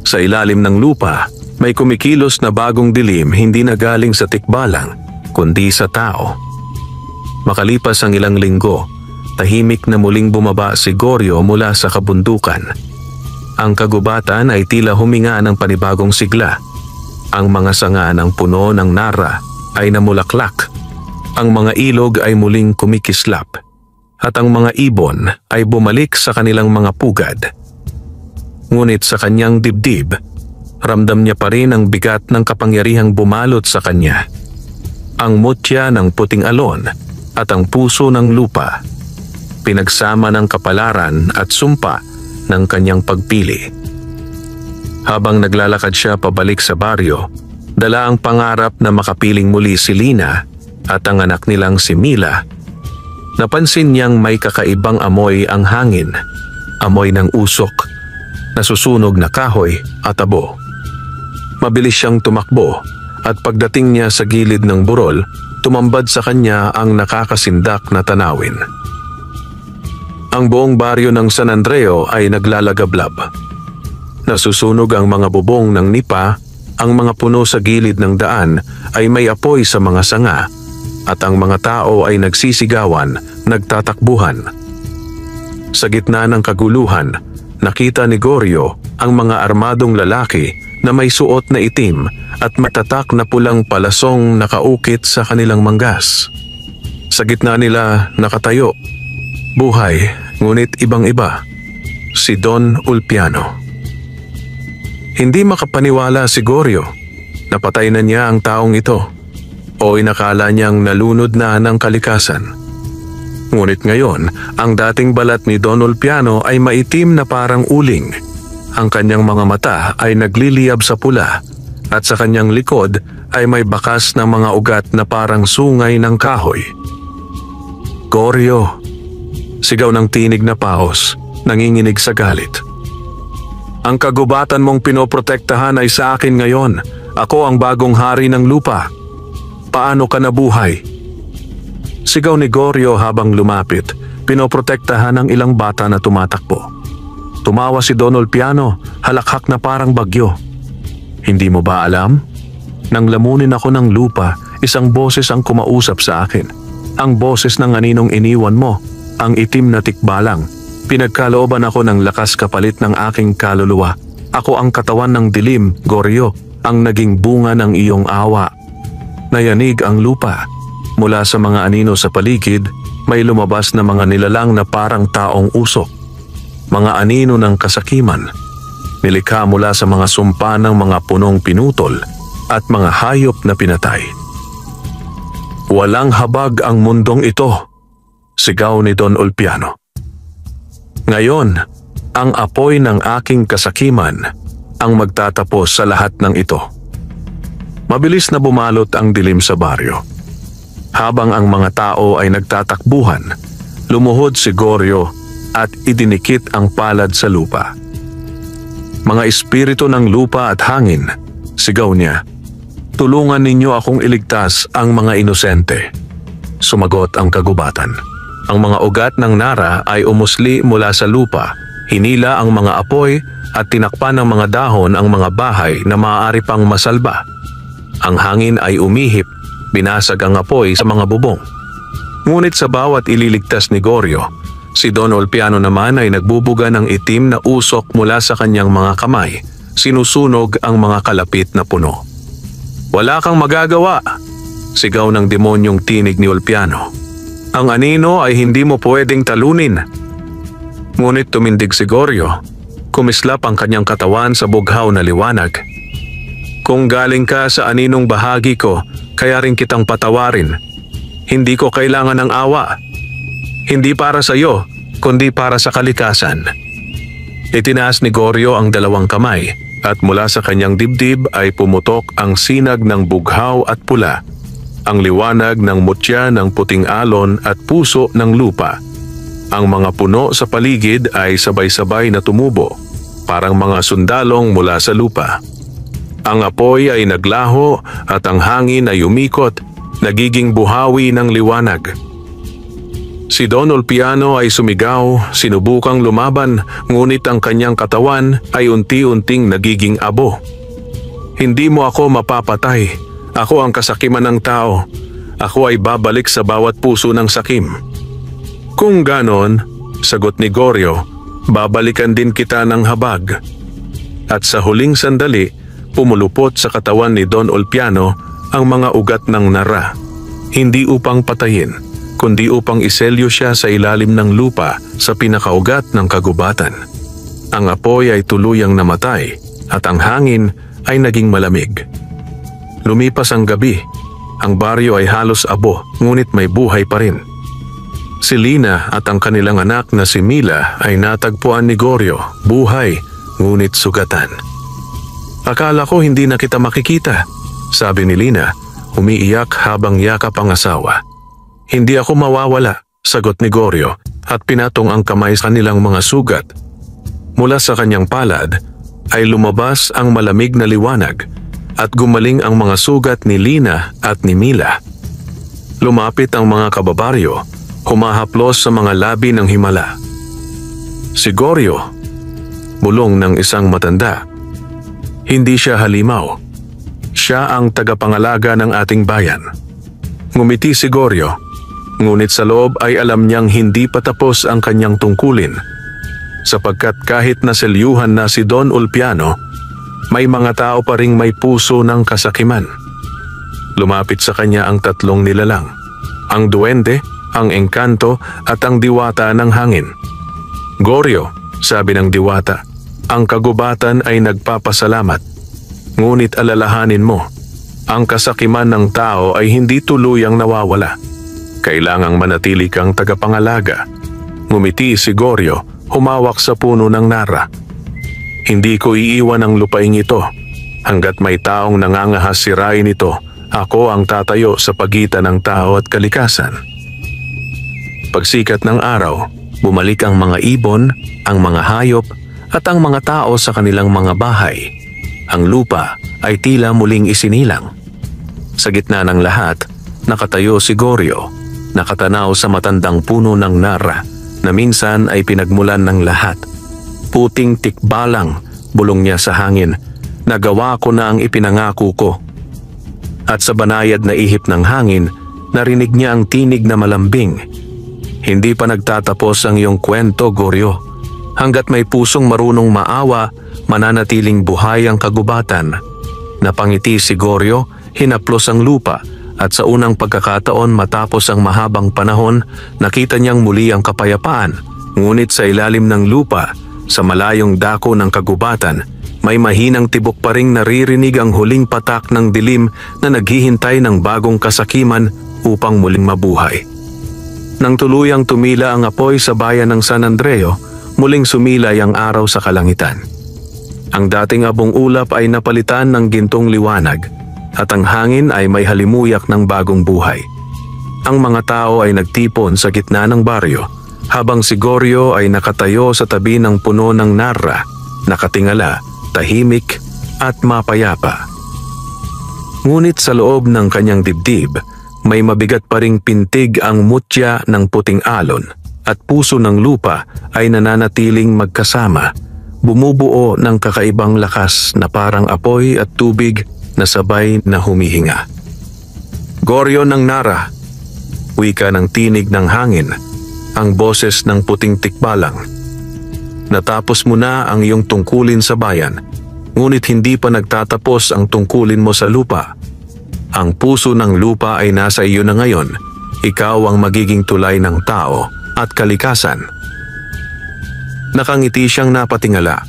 Sa ilalim ng lupa, may kumikilos na bagong dilim, hindi na galing sa tikbalang, kundi sa tao. Makalipas ang ilang linggo, tahimik na muling bumaba si Goryo mula sa kabundukan. Ang kagubatan ay tila huminga ng panibagong sigla. Ang mga sanga ng puno ng Nara ay namulaklak. Ang mga ilog ay muling kumikislap. At ang mga ibon ay bumalik sa kanilang mga pugad. Ngunit sa kanyang dibdib, ramdam niya pa rin ang bigat ng kapangyarihang bumalot sa kanya. Ang mutya ng puting alon at ang puso ng lupa, pinagsama ng kapalaran at sumpa ng kanyang pagpili. Habang naglalakad siya pabalik sa baryo, dala ang pangarap na makapiling muli si Lina at ang anak nilang si Mila. Napansin niyang may kakaibang amoy ang hangin, amoy ng usok, nasusunog na kahoy at abo. Mabilis siyang tumakbo at pagdating niya sa gilid ng burol, tumambad sa kanya ang nakakasindak na tanawin. Ang buong baryo ng San Andreo ay naglalagablab. Nasusunog ang mga bubong ng nipa, ang mga puno sa gilid ng daan ay may apoy sa mga sanga, at ang mga tao ay nagsisigawan, nagtatakbuhan. Sa gitna ng kaguluhan, nakita ni Goryo ang mga armadong lalaki na may suot na itim at matatak na pulang palasong nakaukit sa kanilang manggas. Sa gitna nila nakatayo, buhay ngunit ibang-iba, si Don Ulpiano. Hindi makapaniwala si Goryo. Napatay na niya ang taong ito o inakala niyang nalunod na ng kalikasan. Ngunit ngayon, ang dating balat ni Don Ulpiano ay maitim na parang uling. Ang kanyang mga mata ay nagliliyab sa pula at sa kanyang likod ay may bakas ng mga ugat na parang sungay ng kahoy. Goryo! Sigaw ng tinig na paos, nanginginig sa galit. Ang kagubatan mong pinoprotektahan ay sa akin ngayon. Ako ang bagong hari ng lupa. Paano ka nabuhay? Sigaw ni Goryo habang lumapit, pinoprotektahan ang ilang bata na tumatakbo. Tumawa si Don Ulpiano, halakhak na parang bagyo. Hindi mo ba alam? Nang lamunin ako ng lupa, isang boses ang kumausap sa akin. Ang boses ng aninong iniwan mo, ang itim na tikbalang. Pinagkalooban ako ng lakas kapalit ng aking kaluluwa. Ako ang katawan ng dilim, Goryo, ang naging bunga ng iyong awa. Nayanig ang lupa. Mula sa mga anino sa paligid, may lumabas na mga nilalang na parang taong usok. Mga anino ng kasakiman, nilikha mula sa mga sumpa ng mga punong pinutol at mga hayop na pinatay. Walang habag ang mundong ito, sigaw ni Don Ulpiano. Ngayon, ang apoy ng aking kasakiman ang magtatapos sa lahat ng ito. Mabilis na bumalot ang dilim sa baryo. Habang ang mga tao ay nagtatakbuhan, lumuhod si Goryo at idinikit ang palad sa lupa. Mga espiritu ng lupa at hangin, sigaw niya, tulungan ninyo akong iligtas ang mga inosente. Sumagot ang kagubatan. Ang mga ugat ng Nara ay umusli mula sa lupa, hinila ang mga apoy at tinakpan ng mga dahon ang mga bahay na maaari pang masalba. Ang hangin ay umihip, binasag ang apoy sa mga bubong. Ngunit sa bawat ililigtas ni Goryo, si Don Ulpiano naman ay nagbubuga ng itim na usok mula sa kanyang mga kamay, sinusunog ang mga kalapit na puno. Wala kang magagawa, sigaw ng demonyong tinig ni Ulpiano. Ang anino ay hindi mo pwedeng talunin. Ngunit tumindig si Goryo. Kumislap ang kanyang katawan sa bughaw na liwanag. Kung galing ka sa aninong bahagi ko, kaya rin kitang patawarin. Hindi ko kailangan ng awa. Hindi para sa iyo, kundi para sa kalikasan. Itinaas ni Goryo ang dalawang kamay at mula sa kanyang dibdib ay pumutok ang sinag ng bughaw at pula, ang liwanag ng mutya ng puting alon at puso ng lupa. Ang mga puno sa paligid ay sabay-sabay na tumubo, parang mga sundalong mula sa lupa. Ang apoy ay naglaho at ang hangin ay umikot, nagiging buhawi ng liwanag. Si Don Ulpiano ay sumigaw, sinubukang lumaban, ngunit ang kanyang katawan ay unti-unting nagiging abo. Hindi mo ako mapapatay. Ako ang kasakiman ng tao. Ako ay babalik sa bawat puso ng sakim. Kung ganon, sagot ni Goryo, babalikan din kita ng habag. At sa huling sandali, pumulupot sa katawan ni Don Ulpiano ang mga ugat ng nara. Hindi upang patayin, kundi upang iselyo siya sa ilalim ng lupa sa pinakaugat ng kagubatan. Ang apoy ay tuluyang namatay at ang hangin ay naging malamig. Lumipas ang gabi, ang baryo ay halos abo ngunit may buhay pa rin. Si Lina at ang kanilang anak na si Mila ay natagpuan ni Goryo, buhay ngunit sugatan. Akala ko hindi na kita makikita, sabi ni Lina, umiiyak habang yakap ang asawa. Hindi ako mawawala, sagot ni Goryo at pinatong ang kamay sa kanilang mga sugat. Mula sa kanyang palad ay lumabas ang malamig na liwanag at gumaling ang mga sugat ni Lina at ni Mila. Lumapit ang mga kababaryo, humahaplos sa mga labi ng himala. Si Goryo, bulong ng isang matanda. Hindi siya halimaw. Siya ang tagapangalaga ng ating bayan. Ngumiti si Goryo, ngunit sa loob ay alam niyang hindi pa tapos ang kanyang tungkulin. Sapagkat kahit naselyuhan na si Don Ulpiano, may mga tao pa ring may puso ng kasakiman. Lumapit sa kanya ang tatlong nilalang, ang duwende, ang engkanto at ang diwata ng hangin. Goryo, sabi ng diwata, ang kagubatan ay nagpapasalamat. Ngunit alalahanin mo, ang kasakiman ng tao ay hindi tuluyang nawawala. Kailangang manatili kang tagapangalaga. Ngumiti si Goryo, humawak sa puno ng nara. Hindi ko iiwan ang lupaing ito. Hanggat may taong nangangahas sirain ito, ako ang tatayo sa pagitan ng tao at kalikasan. Pagsikat ng araw, bumalik ang mga ibon, ang mga hayop, at ang mga tao sa kanilang mga bahay. Ang lupa ay tila muling isinilang. Sa gitna ng lahat, nakatayo si Goryo, nakatanaw sa matandang puno ng nara na minsan ay pinagmulan ng lahat. Puting tikbalang, bulong niya sa hangin, nagawa ko na ang ipinangako ko. At sa banayad na ihip ng hangin, narinig niya ang tinig na malambing. Hindi pa nagtatapos ang iyong kwento, Goryo. Hanggat may pusong marunong maawa, mananatiling buhay ang kagubatan. Napangiti si Goryo, hinaplos ang lupa, at sa unang pagkakataon matapos ang mahabang panahon, nakita niyang muli ang kapayapaan. Ngunit sa ilalim ng lupa, sa malayong dako ng kagubatan, may mahinang tibok pa ring naririnig ang huling patak ng dilim na naghihintay ng bagong kasakiman upang muling mabuhay. Nang tuluyang tumila ang apoy sa bayan ng San Andreo, muling sumilay ang araw sa kalangitan. Ang dating abong ulap ay napalitan ng gintong liwanag at ang hangin ay may halimuyak ng bagong buhay. Ang mga tao ay nagtipon sa gitna ng baryo habang si Goryo ay nakatayo sa tabi ng puno ng nara, nakatingala, tahimik at mapayapa. Ngunit sa loob ng kanyang dibdib, may mabigat pa ring pintig ang mutya ng puting alon at puso ng lupa ay nananatiling magkasama, bumubuo ng kakaibang lakas na parang apoy at tubig na sabay na humihinga. Goryo ng nara, wika ng tinig ng hangin, ang boses ng puting tikbalang. Natapos mo na ang iyong tungkulin sa bayan, ngunit hindi pa nagtatapos ang tungkulin mo sa lupa. Ang puso ng lupa ay nasa iyo na ngayon. Ikaw ang magiging tulay ng tao at kalikasan. Nakangiti siyang napatingala.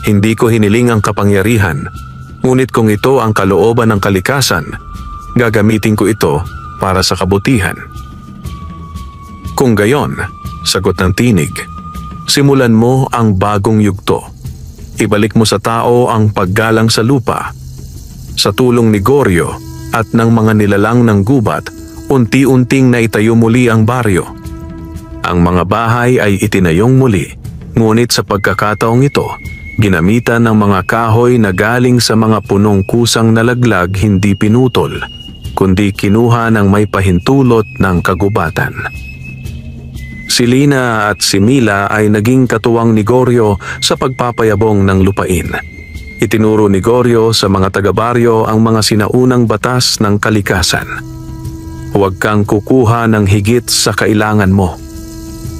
Hindi ko hiniling ang kapangyarihan, ngunit kung ito ang kalooban ng kalikasan, gagamitin ko ito para sa kabutihan. Kung gayon, sagot ng tinig, simulan mo ang bagong yugto. Ibalik mo sa tao ang paggalang sa lupa. Sa tulong ni Goryo at ng mga nilalang ng gubat, unti-unting naitayo muli ang baryo. Ang mga bahay ay itinayong muli, ngunit sa pagkakataong ito, ginamitan ng mga kahoy na galing sa mga punong kusang nalaglag hindi pinutol, kundi kinuha ng may pahintulot ng kagubatan. Si Lina at si Mila ay naging katuwang ni Goryo sa pagpapayabong ng lupain. Itinuro ni Goryo sa mga taga-baryo ang mga sinaunang batas ng kalikasan. Huwag kang kukuha ng higit sa kailangan mo.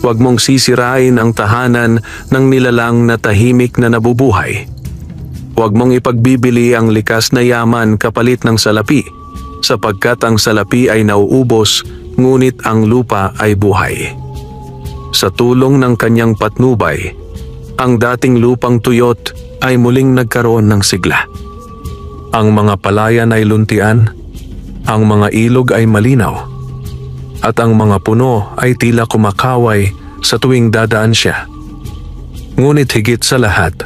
Huwag mong sisirain ang tahanan ng nilalang na tahimik na nabubuhay. Huwag mong ipagbibili ang likas na yaman kapalit ng salapi, sapagkat ang salapi ay nauubos, ngunit ang lupa ay buhay. Sa tulong ng kanyang patnubay, ang dating lupang tuyot ay muling nagkaroon ng sigla. Ang mga palayan ay luntian, ang mga ilog ay malinaw, at ang mga puno ay tila kumakaway sa tuwing dadaan siya. Ngunit higit sa lahat,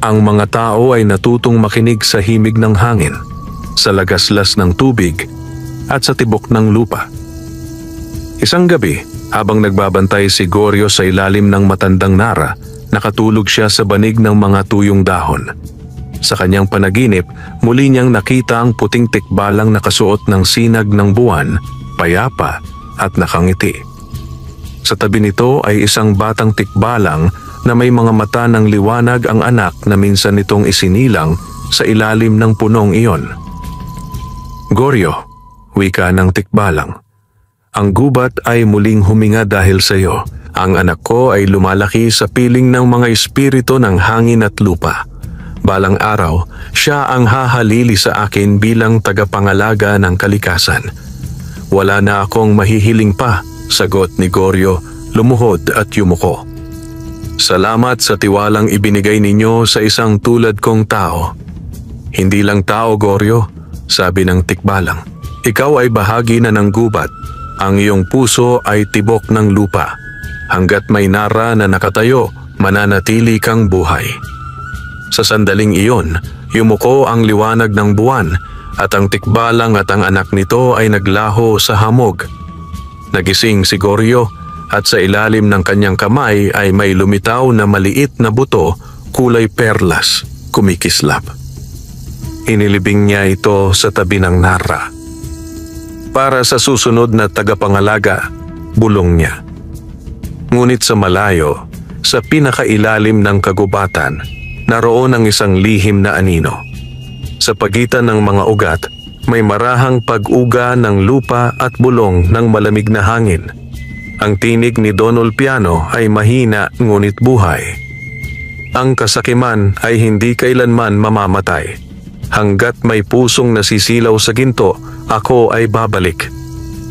ang mga tao ay natutong makinig sa himig ng hangin, sa lagaslas ng tubig, at sa tibok ng lupa. Isang gabi, habang nagbabantay si Goryo sa ilalim ng matandang nara, nakatulog siya sa banig ng mga tuyong dahon. Sa kanyang panaginip, muli niyang nakita ang puting tikbalang nakasuot ng sinag ng buwan, payapa at nakangiti. Sa tabi nito ay isang batang tikbalang na may mga mata ng liwanag ang anak na minsan nitong isinilang sa ilalim ng punong iyon. Goryo, wika ng tikbalang. Ang gubat ay muling huminga dahil sa iyo. Ang anak ko ay lumalaki sa piling ng mga espiritu ng hangin at lupa. Balang araw, siya ang hahalili sa akin bilang tagapangalaga ng kalikasan. Wala na akong mahihiling pa, sagot ni Goryo, lumuhod at yumuko. Salamat sa tiwalang ibinigay ninyo sa isang tulad kong tao. Hindi lang tao, Goryo, sabi ng tikbalang. Ikaw ay bahagi na ng gubat. Ang iyong puso ay tibok ng lupa. Hanggat may nara na nakatayo, mananatili kang buhay. Sa sandaling iyon, yumuko ang liwanag ng buwan at ang tikbalang at ang anak nito ay naglaho sa hamog. Nagising si Goryo at sa ilalim ng kanyang kamay ay may lumitaw na maliit na buto kulay perlas, kumikislap. Inilibing niya ito sa tabi ng nara. Para sa susunod na tagapangalaga, bulong niya. Ngunit sa malayo, sa pinakailalim ng kagubatan, naroon ang isang lihim na anino. Sa pagitan ng mga ugat, may marahang pag-uga ng lupa at bulong ng malamig na hangin. Ang tinig ni Don Ulpiano ay mahina ngunit buhay. Ang kasakiman ay hindi kailanman mamamatay. Hanggat may pusong nasisilaw sa ginto, ako ay babalik.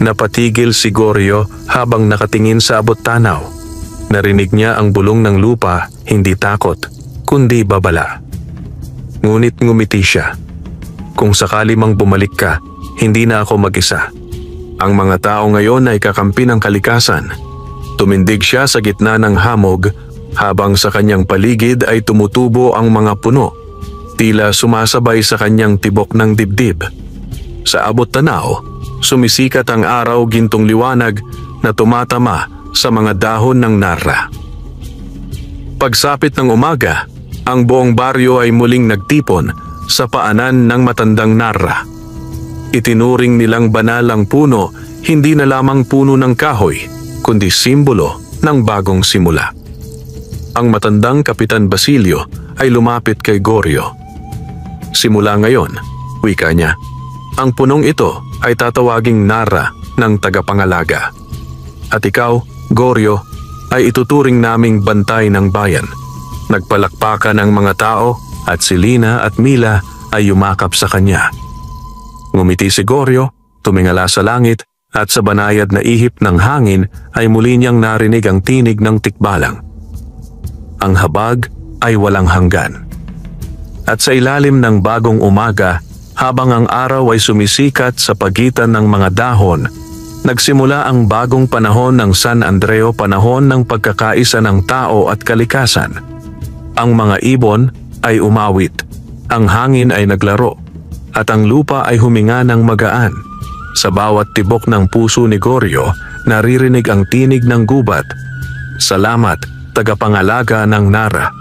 Napatigil si Goryo habang nakatingin sa abot tanaw. Narinig niya ang bulong ng lupa, hindi takot, kundi babala. Ngunit ngumiti siya. Kung sakali mang bumalik ka, hindi na ako mag-isa. Ang mga tao ngayon ay kakampi ng kalikasan. Tumindig siya sa gitna ng hamog habang sa kanyang paligid ay tumutubo ang mga puno. Tila sumasabay sa kanyang tibok ng dibdib. Sa abot tanaw, sumisikat ang araw gintong liwanag na tumatama sa mga dahon ng nara. Pagsapit ng umaga, ang buong baryo ay muling nagtipon sa paanan ng matandang nara. Itinuring nilang banal ang puno, hindi na lamang puno ng kahoy, kundi simbolo ng bagong simula. Ang matandang Kapitan Basilio ay lumapit kay Goryo. Simula ngayon, wika niya, ang punong ito ay tatawaging nara ng tagapangalaga. At ikaw, Goryo, ay ituturing naming bantay ng bayan. Nagpalakpakan ang mga tao at si Lina at Mila ay yumakap sa kanya. Ngumiti si Goryo, tumingala sa langit at sa banayad na ihip ng hangin ay muli niyang narinig ang tinig ng tikbalang. ang habag ay walang hanggan. At sa ilalim ng bagong umaga, habang ang araw ay sumisikat sa pagitan ng mga dahon, nagsimula ang bagong panahon ng San Andreo, panahon ng pagkakaisa ng tao at kalikasan. Ang mga ibon ay umawit, ang hangin ay naglaro, at ang lupa ay huminga ng magaan. Sa bawat tibok ng puso ni Goryo, naririnig ang tinig ng gubat. Salamat, tagapangalaga ng Nara.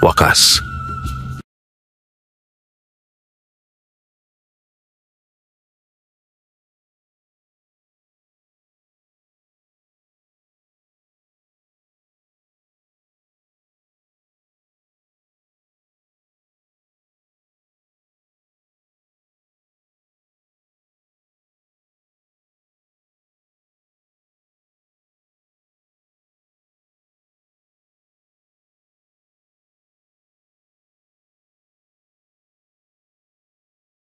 Wakas.